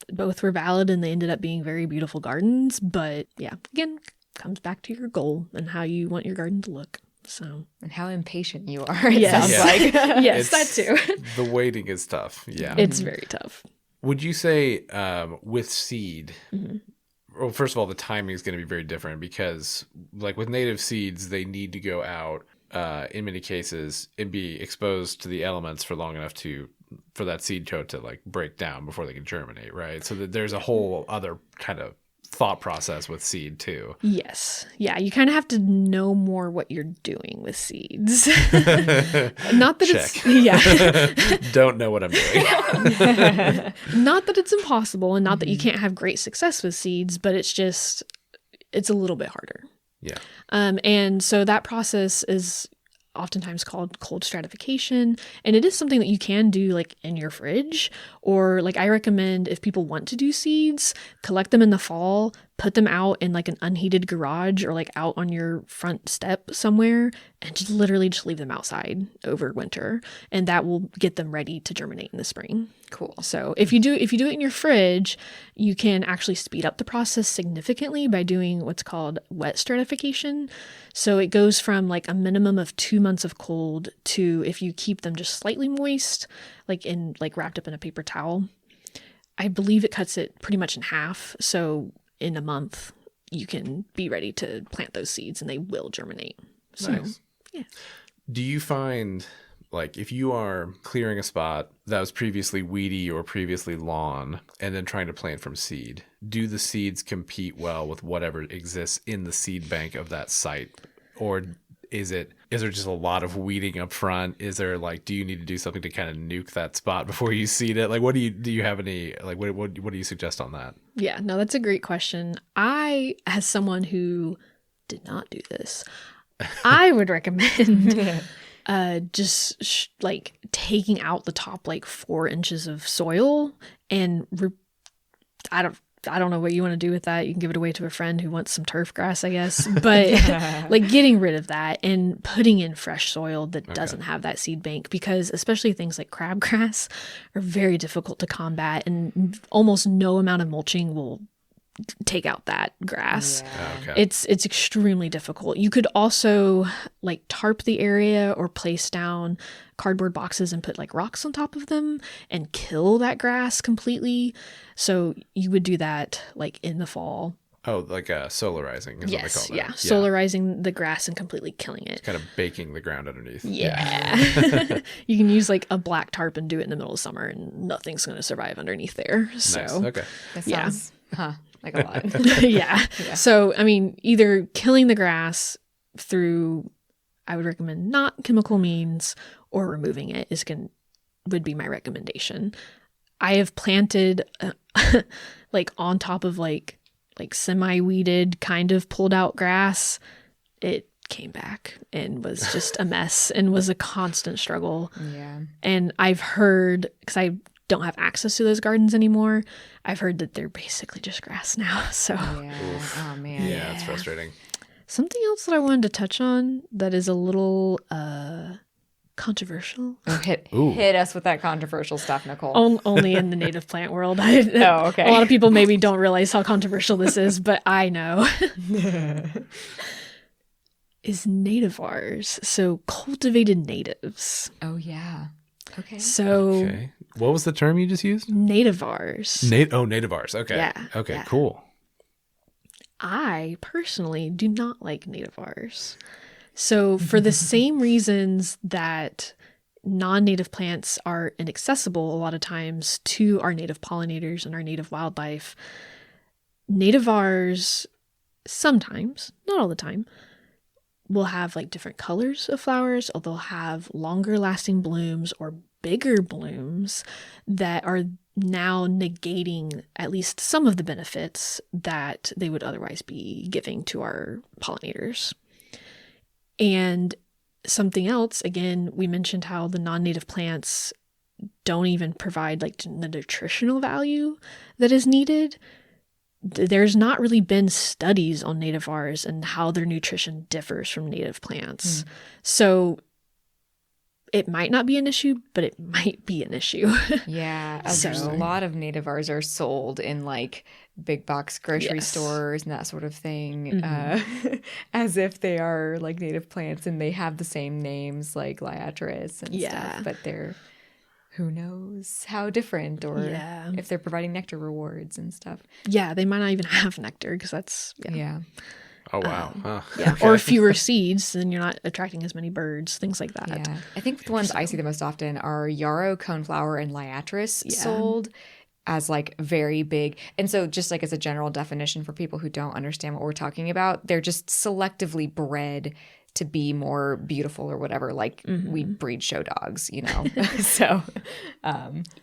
Both were valid and they ended up being very beautiful gardens. But yeah, again, comes back to your goal and how you want your garden to look. So, and how impatient you are, it sounds like. Yes, that too. The waiting is tough. Yeah. It's very tough. Would you say with seed, well, first of all, the timing is going to be very different because like with native seeds, they need to go out in many cases and be exposed to the elements for long enough for that seed coat to like break down before they can germinate, right? So that there's a whole other kind of thought process with seed too. Yes. Yeah, you kind of have to know more what you're doing with seeds. Not that Check. it's yeah. Don't know what I'm doing. Not that it's impossible and not that you can't have great success with seeds, but it's a little bit harder. Yeah. And so that process is oftentimes called cold stratification, and it is something that you can do like in your fridge, or like I recommend if people want to do seeds, collect them in the fall, put them out in like an unheated garage or like out on your front step somewhere, and just literally just leave them outside over winter, and that will get them ready to germinate in the spring. Cool. So if you do it in your fridge, you can actually speed up the process significantly by doing what's called wet stratification. So it goes from like a minimum of 2 months of cold to, if you keep them just slightly moist, like wrapped up in a paper towel, I believe it cuts it pretty much in half. So in a month, you can be ready to plant those seeds and they will germinate. So, nice. Yeah. Do you find, like, if you are clearing a spot that was previously weedy or previously lawn and then trying to plant from seed, do the seeds compete well with whatever exists in the seed bank of that site? Or is there just a lot of weeding up front? Is there do you need to do something to kind of nuke that spot before you seed it? Like, do you have any, like, what do you suggest on that? Yeah, no, that's a great question. I, as someone who did not do this, I would recommend taking out the top 4 inches of soil and I don't know what you want to do with that. You can give it away to a friend who wants some turf grass, I guess. But getting rid of that and putting in fresh soil that doesn't have that seed bank, because especially things like crabgrass are very difficult to combat, and almost no amount of mulching will take out that grass. Yeah. Okay. It's extremely difficult. You could also tarp the area or place down cardboard boxes and put rocks on top of them and kill that grass completely. So you would do that in the fall. Oh, solarizing is what they call that. Yeah. Solarizing the grass and completely killing it. It's kind of baking the ground underneath. Yeah. You can use a black tarp and do it in the middle of summer and nothing's going to survive underneath there. So, nice. Okay. That sounds, like a lot. Yeah. So, I mean, either killing the grass through I would recommend not chemical means, or removing it would be my recommendation. I have planted like on top of like semi-weeded kind of pulled out grass. It came back and was just a mess and was a constant struggle. Yeah. And I've heard, because I don't have access to those gardens anymore, I've heard that they're basically just grass now. So Yeah. Oh man. Yeah, it's frustrating. something else that I wanted to touch on that is a little controversial. Oh, hit us with that controversial stuff, Nicole. Only in the native plant world. Oh, okay. A lot of people maybe don't realize how controversial this is, but I know. Is nativars, so cultivated natives. Oh yeah. Okay. So Okay. What was the term you just used? nativars. Nativars. Okay. Yeah, Okay, yeah. cool. I personally do not like nativars. So for the same reasons that non-native plants are inaccessible a lot of times to our native pollinators and our native wildlife, nativars sometimes, not all the time, will have like different colors of flowers, or they'll have longer lasting blooms or bigger blooms that are now negating at least some of the benefits that they would otherwise be giving to our pollinators. And something else, again, we mentioned how the non-native plants don't even provide like the nutritional value that is needed. There's not really been studies on nativars and how their nutrition differs from native plants. So it might not be an issue, but it might be an issue. Yeah. A lot of nativars are sold in like big box grocery stores and that sort of thing, as if they are like native plants and they have the same names like liatris and stuff, but they're, who knows how different, or if they're providing nectar rewards and stuff. Yeah, they might not even have nectar because that's Oh wow. Huh. yeah, Okay. or fewer seeds, then you're not attracting as many birds, things like that. Yeah, I think the ones I see the most often are yarrow, coneflower, and liatris sold as like very big. And so just like as a general definition for people who don't understand what we're talking about, they're just selectively bred to be more beautiful or whatever. Like we breed show dogs, you know? So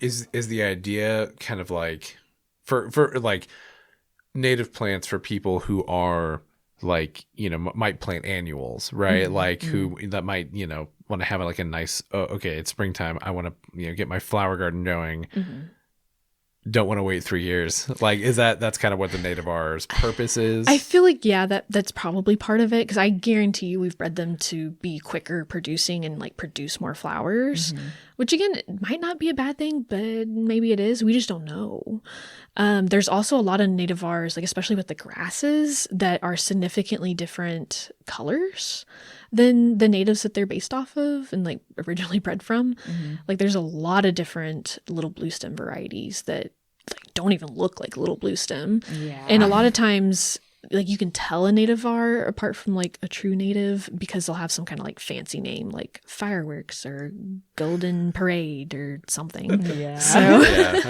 Is the idea kind of like for like native plants for people who are like, you know, might plant annuals, right? Like who that might, you know, want to have like a nice, okay, it's springtime, I want to, you know, get my flower garden going. Don't want to wait 3 years. Like, that's kind of what the nativar's purpose is? I feel like, that's probably part of it, because I guarantee you we've bred them to be quicker producing and like produce more flowers, which again, it might not be a bad thing, but maybe it is. We just don't know. There's also a lot of nativars, like especially with the grasses, that are significantly different colors than the natives that they're based off of and like originally bred from. Like there's a lot of different little blue stem varieties that like don't even look like little blue stem. yeah. And a lot of times like you can tell a nativar apart from like a true native because they'll have some kind of like fancy name like fireworks or golden parade or something. Yeah. So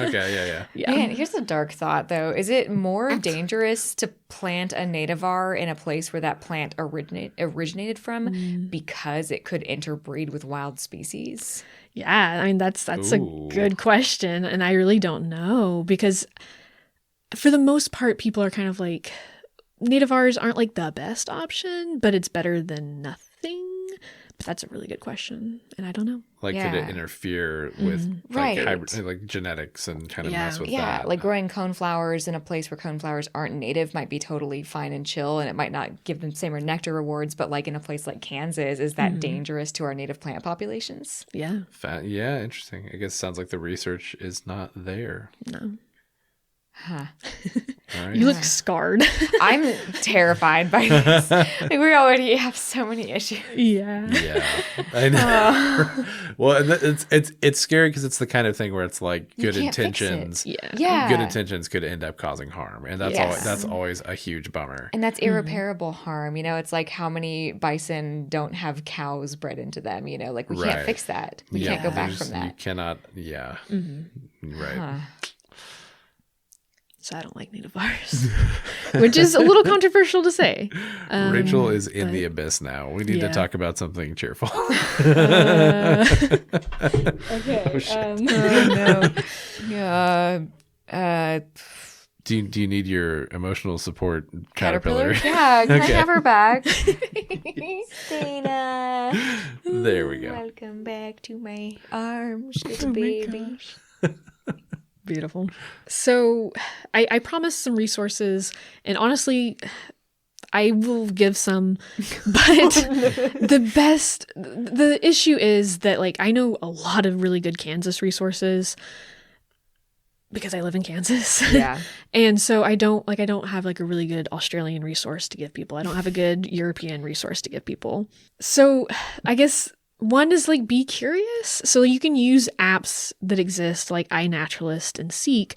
Okay, yeah. Man, here's a dark thought though. Is it more dangerous to plant a nativar in a place where that plant originated from because it could interbreed with wild species? Yeah, I mean that's a good question, and I really don't know, because for the most part people are kind of like nativars aren't like the best option, but it's better than nothing. But that's a really good question, and I don't know. Like, could it interfere with like hybrid, like genetics and kind of mess with that? Yeah, like growing coneflowers in a place where coneflowers aren't native might be totally fine and chill, and it might not give them the same nectar rewards, but like in a place like Kansas, is that dangerous to our native plant populations? Yeah. Yeah, interesting. I guess it sounds like the research is not there. No. Huh. All right. You look scarred. I'm terrified by this. Like, we already have so many issues. Yeah. Yeah, I know. Well, it's scary because it's the kind of thing where it's like good can't fix it. intentions. Yeah. Good intentions could end up causing harm, and that's always a huge bummer. And that's irreparable harm. You know, it's like how many bison don't have cows bred into them. You know, like we can't fix that. We can't go back from that. You cannot. Yeah. Right. Huh. So I don't like native flowers, which is a little controversial to say. Rachel is in the abyss now. We need to talk about something cheerful. Okay. Oh no. Yeah. Do you need your emotional support caterpillar? Yeah, can I Okay. have her back? Dana. There we go. Welcome back to my arms, little baby. Beautiful. So I promised some resources, and honestly, I will give some, but the issue is that like I know a lot of really good Kansas resources because I live in Kansas. Yeah. And so I don't have like a really good Australian resource to give people. I don't have a good European resource to give people. So I guess one is like be curious. So you can use apps that exist like iNaturalist and Seek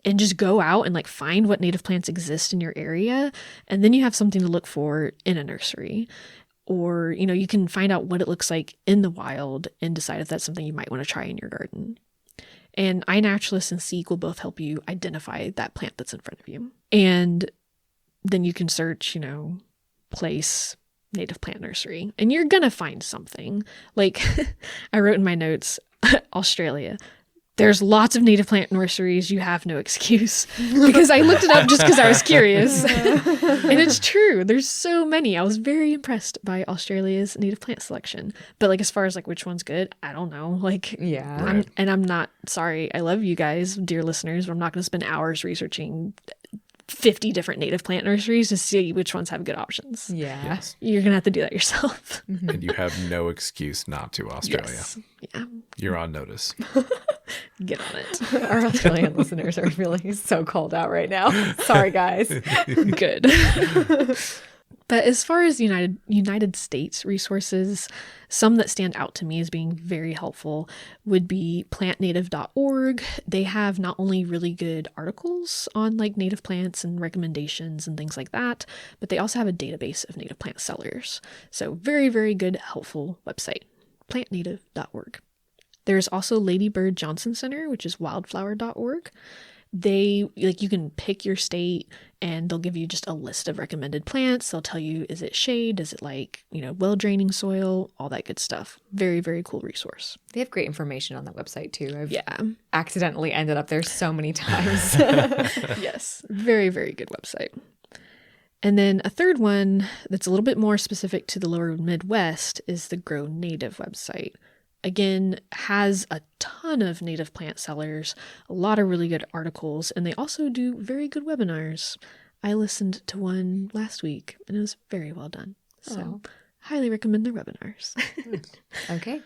and just go out and like find what native plants exist in your area. And then you have something to look for in a nursery. Or, you know, you can find out what it looks like in the wild and decide if that's something you might want to try in your garden. And iNaturalist and Seek will both help you identify that plant that's in front of you. And then you can search, you know, place native plant nursery. And you're going to find something. Like I wrote in my notes, Australia. There's lots of native plant nurseries. You have no excuse. Because I looked it up just because I was curious. And it's true. There's so many. I was very impressed by Australia's native plant selection. But like as far as like which one's good, I don't know. Like Yeah. Right. I'm not sorry. I love you guys, dear listeners, but I'm not going to spend hours researching 50 different native plant nurseries to see which ones have good options. Yeah. Yes. You're going to have to do that yourself. And you have no excuse not to, Australia. Yes. Yeah. You're on notice. Get on it. Our Australian listeners are really so called out right now. Sorry, guys. Good. But as far as United States resources, some that stand out to me as being very helpful would be plantnative.org. They have not only really good articles on like native plants and recommendations and things like that, but they also have a database of native plant sellers. So very, very good, helpful website, plantnative.org. There's also Lady Bird Johnson Center, which is wildflower.org. They like you can pick your state and they'll give you just a list of recommended plants. They'll tell you, is it shade? Is it like, you know, well draining soil? All that good stuff. Very, very cool resource. They have great information on that website too. I've Yeah. accidentally ended up there so many times. Yes. Very, very good website. And then a third one that's a little bit more specific to the lower Midwest is the Grow Native website. Again, has a ton of native plant sellers, a lot of really good articles, and they also do very good webinars. I listened to one last week, and it was very well done. So, highly recommend their webinars. Okay.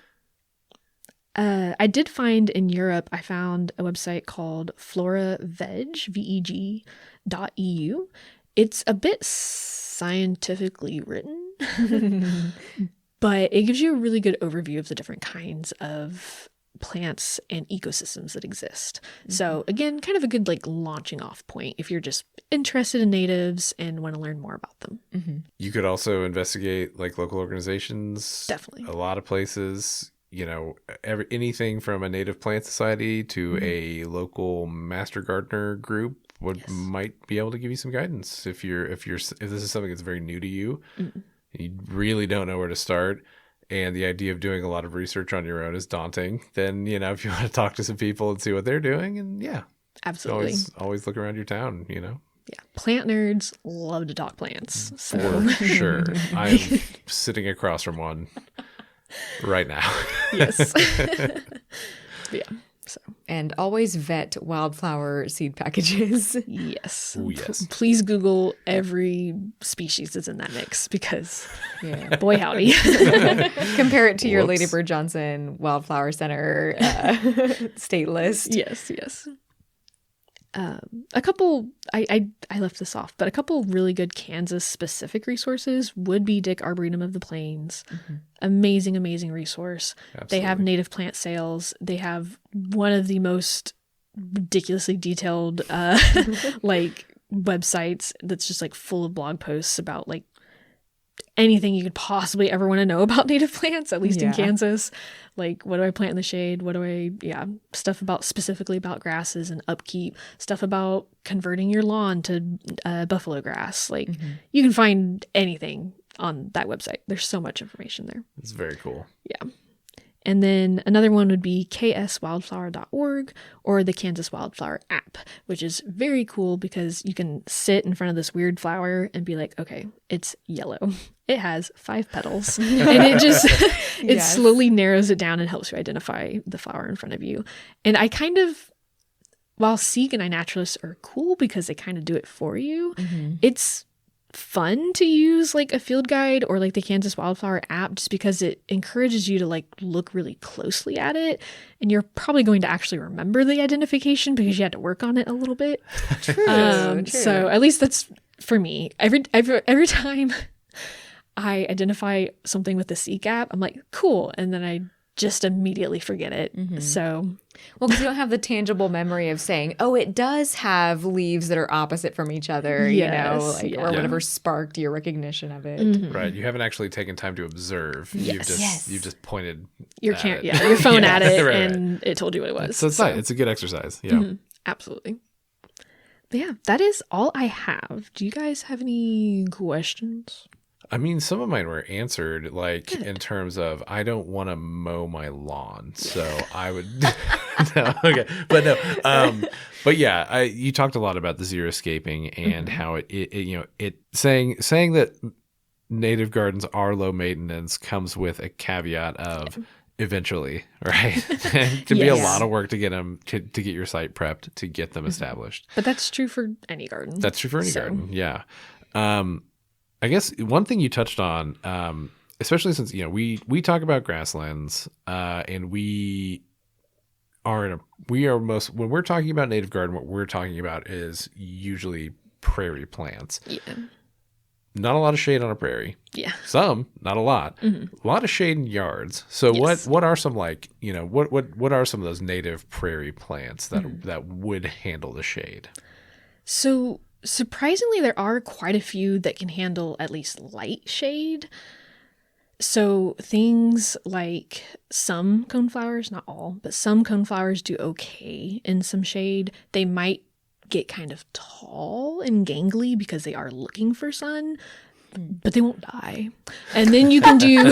I did find in Europe, I found a website called floraveg.eu. It's a bit scientifically written, but it gives you a really good overview of the different kinds of plants and ecosystems that exist. So again, kind of a good like launching off point if you're just interested in natives and want to learn more about them. You could also investigate like local organizations. Definitely. A lot of places, you know, anything from a native plant society to a local master gardener group might be able to give you some guidance if this is something that's very new to you. You really don't know where to start, and the idea of doing a lot of research on your own is daunting. Then, you know, if you want to talk to some people and see what they're doing, and Absolutely. always look around your town, you know. Yeah. Plant nerds love to talk plants. So For sure. I'm sitting across from one right now. yes. Yeah. So And always vet wildflower seed packages. yes. Ooh, yes. Please Google every species that's in that mix because Yeah. boy howdy. Compare it to your Whoops. Lady Bird Johnson Wildflower Center state list. Yes. A couple, I left this off, but a couple really good Kansas specific resources would be Dick Arboretum of the Plains. Amazing resource. They have Absolutely. native plant sales. They have one of the most ridiculously detailed like websites that's just like full of blog posts about like anything you could possibly ever want to know about native plants, at least in Yeah. Kansas. Like, what do I plant in the shade? Stuff about specifically about grasses and upkeep, stuff about converting your lawn to buffalo grass. Like, you can find anything on that website. There's so much information there. It's very cool. Yeah. And then another one would be kswildflower.org or the Kansas Wildflower app, which is very cool because you can sit in front of this weird flower and be like, okay, it's yellow. It has 5 petals. And it just, it Yes. slowly narrows it down and helps you identify the flower in front of you. And I kind of, while Seek and iNaturalist are cool because they kind of do it for you, it's fun to use like a field guide or like the Kansas Wildflower app just because it encourages you to like look really closely at it, and you're probably going to actually remember the identification because you had to work on it a little bit. True. So at least that's for me. Every time I identify something with the Seek app, I'm like, cool, and then I just immediately forget it. So Well, because you don't have the tangible memory of saying, oh, it does have leaves that are opposite from each other, Yes, yeah. or whatever sparked your recognition of it. Right. You haven't actually taken time to observe. Yes. You've just pointed your at it. your phone Yeah, at it, right, and it told you what it was. So it's nice. It's a good exercise. Yeah. Absolutely. But yeah, that is all I have. Do you guys have any questions? I mean, some of mine were answered, like in terms of I don't want to mow my lawn, so I would. No, okay, but no, but yeah, you talked a lot about the xeriscaping and how it saying that native gardens are low maintenance comes with a caveat of eventually, right? It can be a lot of work to get them to get your site prepped to get them established. But that's true for any garden. That's true for any garden, yeah. I guess one thing you touched on, especially since we talk about grasslands, and when we're talking about native garden, what we're talking about is usually prairie plants. Yeah. Not a lot of shade on a prairie. Yeah. Some, not a lot. A lot of shade in yards. So Yes. what are some what are some of those native prairie plants that would handle the shade? So surprisingly, there are quite a few that can handle at least light shade. So things like some coneflowers, not all, but some coneflowers do okay in some shade. They might get kind of tall and gangly because they are looking for sun, but they won't die. And then you can do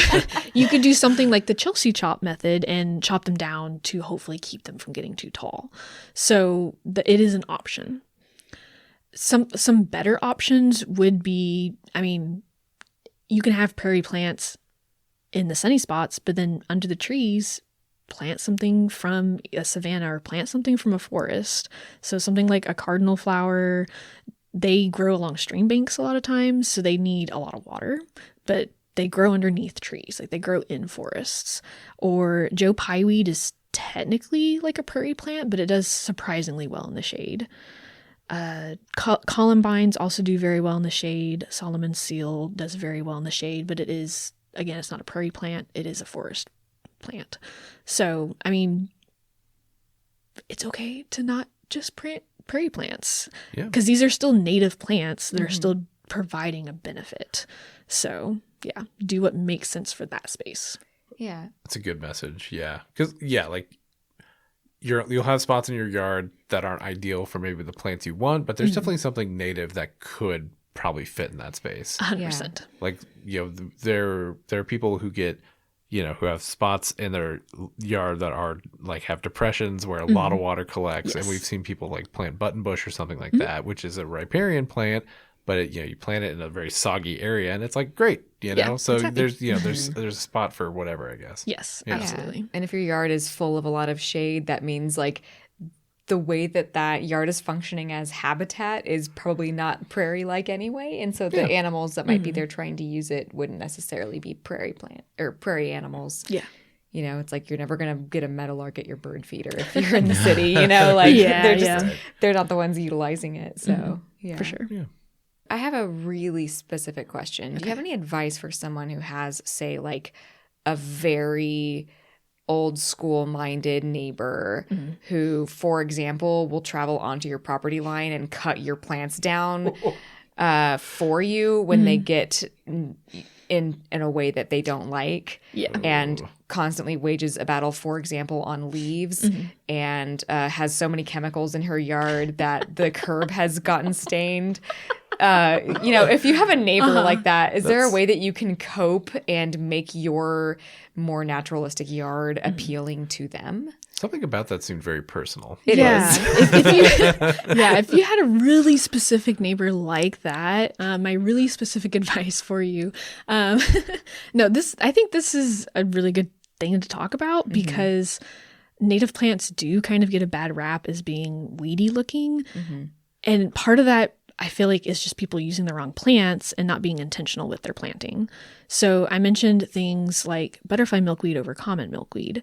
something like the Chelsea chop method and chop them down to hopefully keep them from getting too tall. So it is an option. Some better options would be, I mean, you can have prairie plants in the sunny spots, but then under the trees, plant something from a savanna or plant something from a forest. So something like a cardinal flower, they grow along stream banks a lot of times, so they need a lot of water, but they grow underneath trees, like they grow in forests. Or Joe Pyeweed is technically like a prairie plant, but it does surprisingly well in the shade. Columbines also do very well in the shade. Solomon's seal does very well in the shade, but it is, again, it's not a prairie plant. It is a forest plant. So, I mean, it's okay to not just plant prairie plants because these are still native plants that are still providing a benefit. So, yeah, do what makes sense for that space. Yeah. That's a good message. Yeah. Because, like you'll have spots in your yard that aren't ideal for maybe the plants you want, but there's definitely something native that could probably fit in that space. 100%. Like, there are people who get, who have spots in their yard that are like have depressions where a lot of water collects. Yes. And we've seen people like plant buttonbush or something like that, which is a riparian plant, but you plant it in a very soggy area and it's like great, so exactly. there's a spot for whatever, I guess. Yes, Yeah. absolutely. And if your yard is full of a lot of shade, that means like the way that yard is functioning as habitat is probably not prairie-like anyway. And so the animals that might be there trying to use it wouldn't necessarily be prairie plant or prairie animals. Yeah. It's like you're never going to get a meadowlark at your bird feeder if you're in the city, they're not the ones utilizing it. So, yeah. For sure. Yeah. I have a really specific question. Do you have any advice for someone who has, say, like a very old school minded neighbor who, for example, will travel onto your property line and cut your plants down for you when they get in a way that they don't like. Yeah. And constantly wages a battle, for example, on leaves, and has so many chemicals in her yard that the curb has gotten stained. If you have a neighbor like that, is there a way that you can cope and make your more naturalistic yard appealing to them? Something about that seemed very personal. It is. If you had a really specific neighbor like that, my really specific advice for you, I think this is a really good thing to talk about because native plants do kind of get a bad rap as being weedy looking. And part of that, I feel like, is just people using the wrong plants and not being intentional with their planting. So I mentioned things like butterfly milkweed over common milkweed.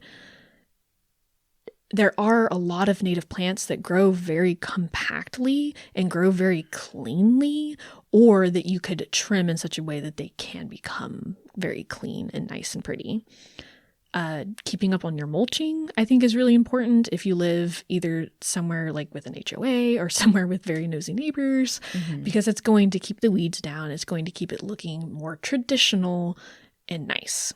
There are a lot of native plants that grow very compactly and grow very cleanly, or that you could trim in such a way that they can become very clean and nice and pretty. Keeping up on your mulching, I think, is really important if you live either somewhere like with an HOA or somewhere with very nosy neighbors, because it's going to keep the weeds down. It's going to keep it looking more traditional and nice.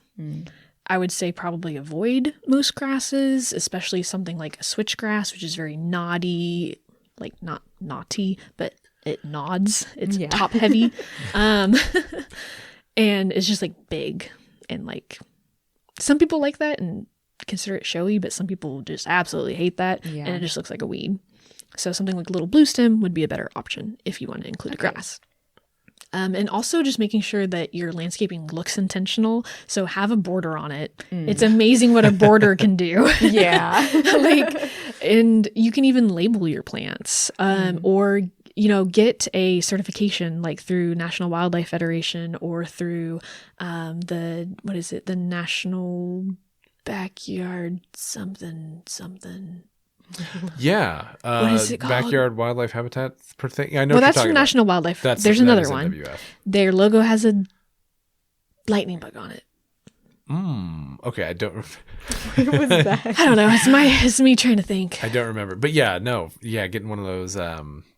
I would say probably avoid most grasses, especially something like a switchgrass, which is very knotty, like not knotty, but it nods. It's top heavy. And it's just like big and like, some people like that and consider it showy, but some people just absolutely hate that. And it just looks like a weed. So something like little blue stem would be a better option if you want to include a grass. And also just making sure that your landscaping looks intentional. So have a border on it. It's amazing what a border can do. And you can even label your plants, or get a certification like through National Wildlife Federation or through the National Backyard something. What is it called? Backyard Wildlife Habitat per thing. I know. Well, that's from National Wildlife. There's another one. NWF. Their logo has a lightning bug on it. Okay, I don't. What was that? I don't know. It's me trying to think. I don't remember, but getting one of those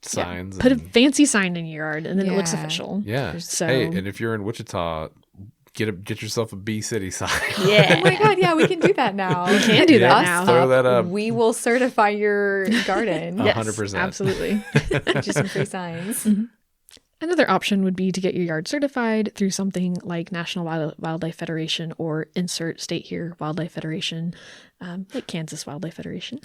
signs. Put a fancy sign in your yard, and then it looks official. Yeah. So, hey, and if you're in Wichita, get yourself a Bee City sign. Yeah. Oh my God. Yeah, we can do that now. We can do that now. Throw that up. We will certify your garden. 100%. Absolutely. Just some free signs. Another option would be to get your yard certified through something like National Wildlife Federation, or insert state here, Wildlife Federation, like Kansas Wildlife Federation,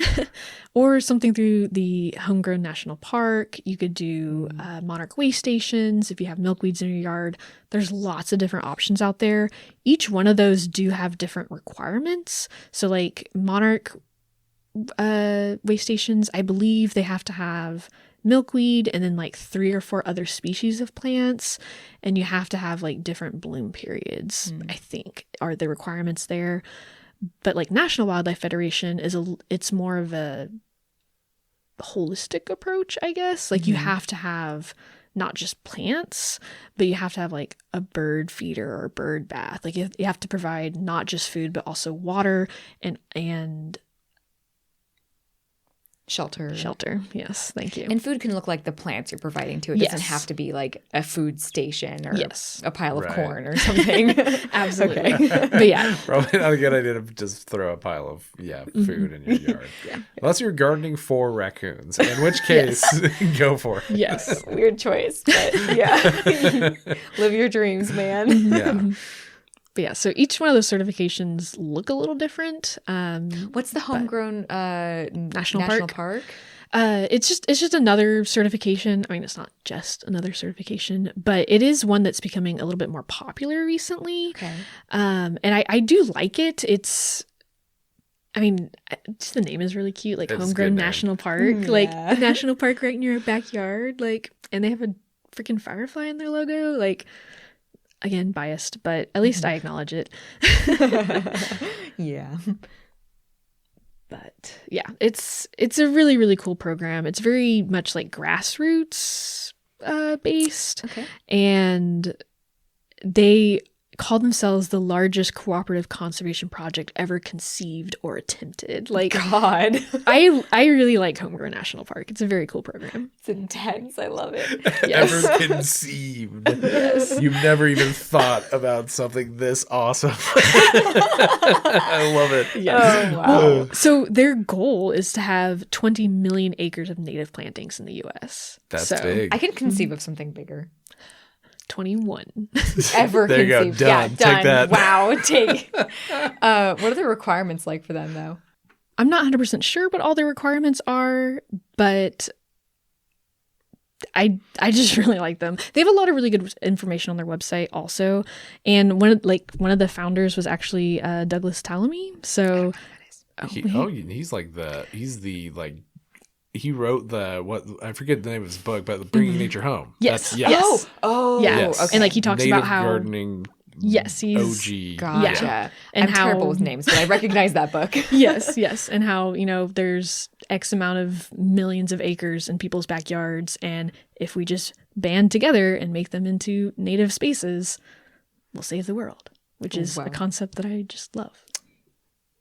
or something through the Homegrown National Park. You could do monarch waste stations if you have milkweeds in your yard. There's lots of different options out there. Each one of those do have different requirements. So like monarch waste stations, I believe they have to have milkweed and then like 3 or 4 other species of plants, and you have to have like different bloom periods, I think, are the requirements there. But like National Wildlife Federation it's more of a holistic approach, I guess. Like you have to have not just plants, but you have to have like a bird feeder or bird bath. Like you have to provide not just food but also water and Shelter. Yes. Thank you. And food can look like the plants you're providing too. It doesn't have to be like a food station or a pile of corn or something. Absolutely. But yeah. Probably not a good idea to just throw a pile of food in your yard. Unless you're gardening for raccoons, in which case go for it. Yes. Weird choice, but live your dreams, man. Yeah. But yeah, so each one of those certifications look a little different. What's the homegrown national park? It's just another certification. I mean, it's not just another certification, but it is one that's becoming a little bit more popular recently. Okay. And I do like it. Just the name is really cute, like Homegrown National Park, like a national park right in your backyard, like, and they have a freaking firefly in their logo, like. Again, biased, but at least I acknowledge it. Yeah. But yeah, it's a really, really cool program. It's very much like grassroots based. Okay. And they call themselves the largest cooperative conservation project ever conceived or attempted. Like, God. I really like Homegrown National Park. It's a very cool program. It's intense. I love it. Yes. Ever conceived. Yes. You've never even thought about something this awesome. I love it. Yes. Oh, wow. So their goal is to have 20 million acres of native plantings in the U.S. That's big. I can conceive of something bigger. 21. Ever There you go. conceived. Done. Yeah, Take done. that. Wow. Take. What are the requirements like for them, though? I'm not 100% sure what all the requirements are, but I just really like them. They have a lot of really good information on their website also. And one of the founders was actually Douglas Tallamy. So he wrote I forget the name of his book, but Bringing Nature Home. Yes. Yes. Oh. Yeah. Yes. And like he talks Native about how gardening. Yes, he's OG. Gotcha. Yeah. And And I'm how- terrible with names, but I recognize that book. yes, and how, there's X amount of millions of acres in people's backyards, and if we just band together and make them into native spaces, we'll save the world, which is Wow. a concept that I just love.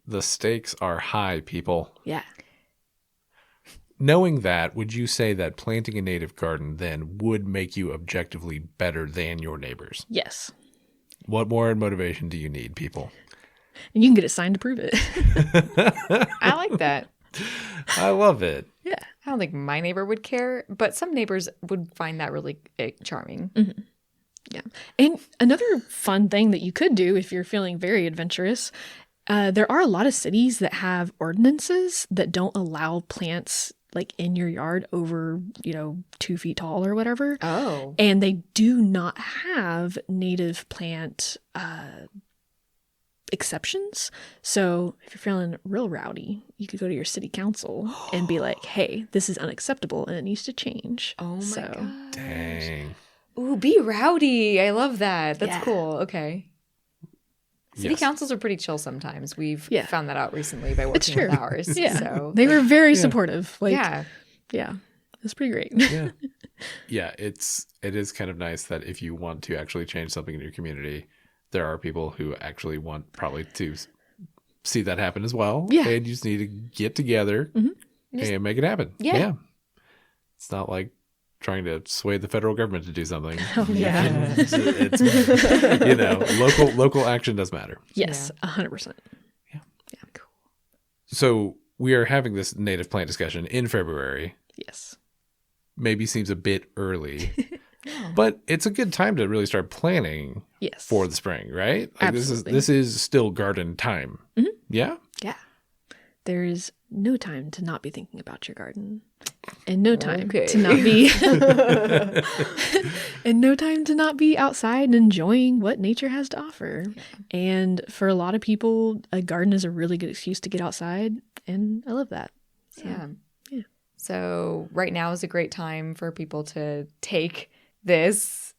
The stakes are high, people. Yeah. Knowing that, would you say that planting a native garden then would make you objectively better than your neighbors? Yes. What more motivation do you need, people? And you can get it signed to prove it. I like that. I love it. Yeah. I don't think my neighbor would care, but some neighbors would find that really charming. Yeah. And another fun thing that you could do if you're feeling very adventurous, there are a lot of cities that have ordinances that don't allow plants like in your yard over, 2 feet tall or whatever. Oh. And they do not have native plant exceptions. So if you're feeling real rowdy, you could go to your city council and be like, hey, this is unacceptable and it needs to change. Oh my So, God. Dang. Ooh, be rowdy. I love that. That's Yeah. cool. Okay. City Yes. councils are pretty chill sometimes. We've Yeah. found that out recently by It's working with true. ours. Yeah. So They were very supportive. Like, yeah. yeah. It's pretty great. Yeah. Yeah, it is kind of nice that if you want to actually change something in your community, there are people who actually want probably to see that happen as well. Yeah. And you just need to get together and make it happen. Yeah. It's not like trying to sway the federal government to do something. Oh, yeah. It's local action does matter. Yes, 100%. Cool. So we are having this native plant discussion in February. Yes. Maybe seems a bit early, but it's a good time to really start planning Yes. for the spring, right? Like Absolutely. this is still garden time. Yeah. Yeah. There is no time to not be thinking about your garden. And no time Okay. to not be and no time to not be outside and enjoying what nature has to offer. And for a lot of people, a garden is a really good excuse to get outside, and I love that. So, Yeah. yeah. So right now is a great time for people to take this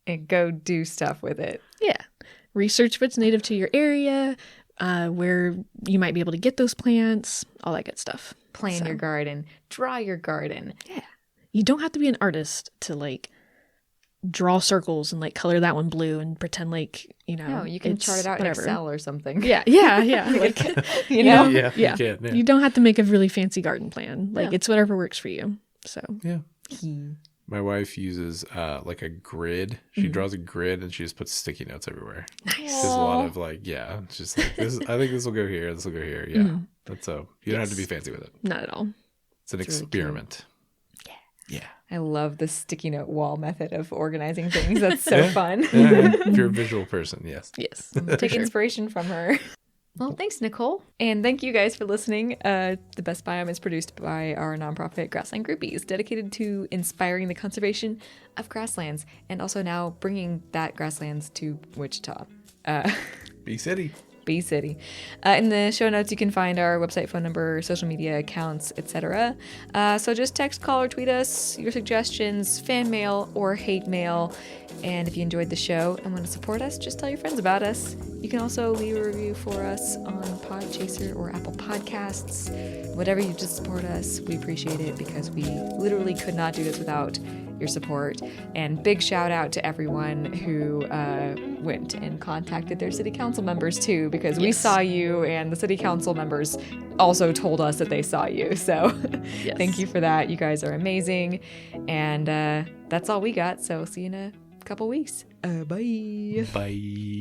and go do stuff with it. Yeah. Research what's native to your area, where you might be able to get those plants, all that good stuff. Plan So, your garden, draw your garden. Yeah. You don't have to be an artist to like draw circles and like color that one blue and pretend like, No, you can it's chart it out whatever. in Excel or something. Yeah. Like, You know? Yeah. yeah. You can, yeah. You don't have to make a really fancy garden plan. Like No. it's whatever works for you. So, Yeah. My wife uses like a grid. She draws a grid and she just puts sticky notes everywhere. nice. There's a lot of like, yeah, it's just like this. I think this will go here. This will go here. Yeah. That's so you don't have to be fancy with it. Not at all. It's an It's really experiment. Yeah. I love the sticky note wall method of organizing things. That's so Yeah. fun. Yeah. If you're a visual person, yes. Yes. Take sure. inspiration from her. Well, thanks, Nicole. And thank you guys for listening. The Best Biome is produced by our nonprofit Grassland Groupies, dedicated to inspiring the conservation of grasslands and also now bringing that grasslands to Wichita. Bee City. Bee City. In the show notes, you can find our website, phone number, social media accounts, etc. So just text, call, or tweet us your suggestions, fan mail, or hate mail. And if you enjoyed the show and want to support us, just tell your friends about us. You can also leave a review for us on Podchaser or Apple Podcasts. Whatever you do to support us, we appreciate it because we literally could not do this without your support. And big shout out to everyone who went and contacted their city council members too, because we saw you and the city council members also told us that they saw you. So thank you for that. You guys are amazing. And that's all we got. So see you in a couple weeks. Bye. Bye.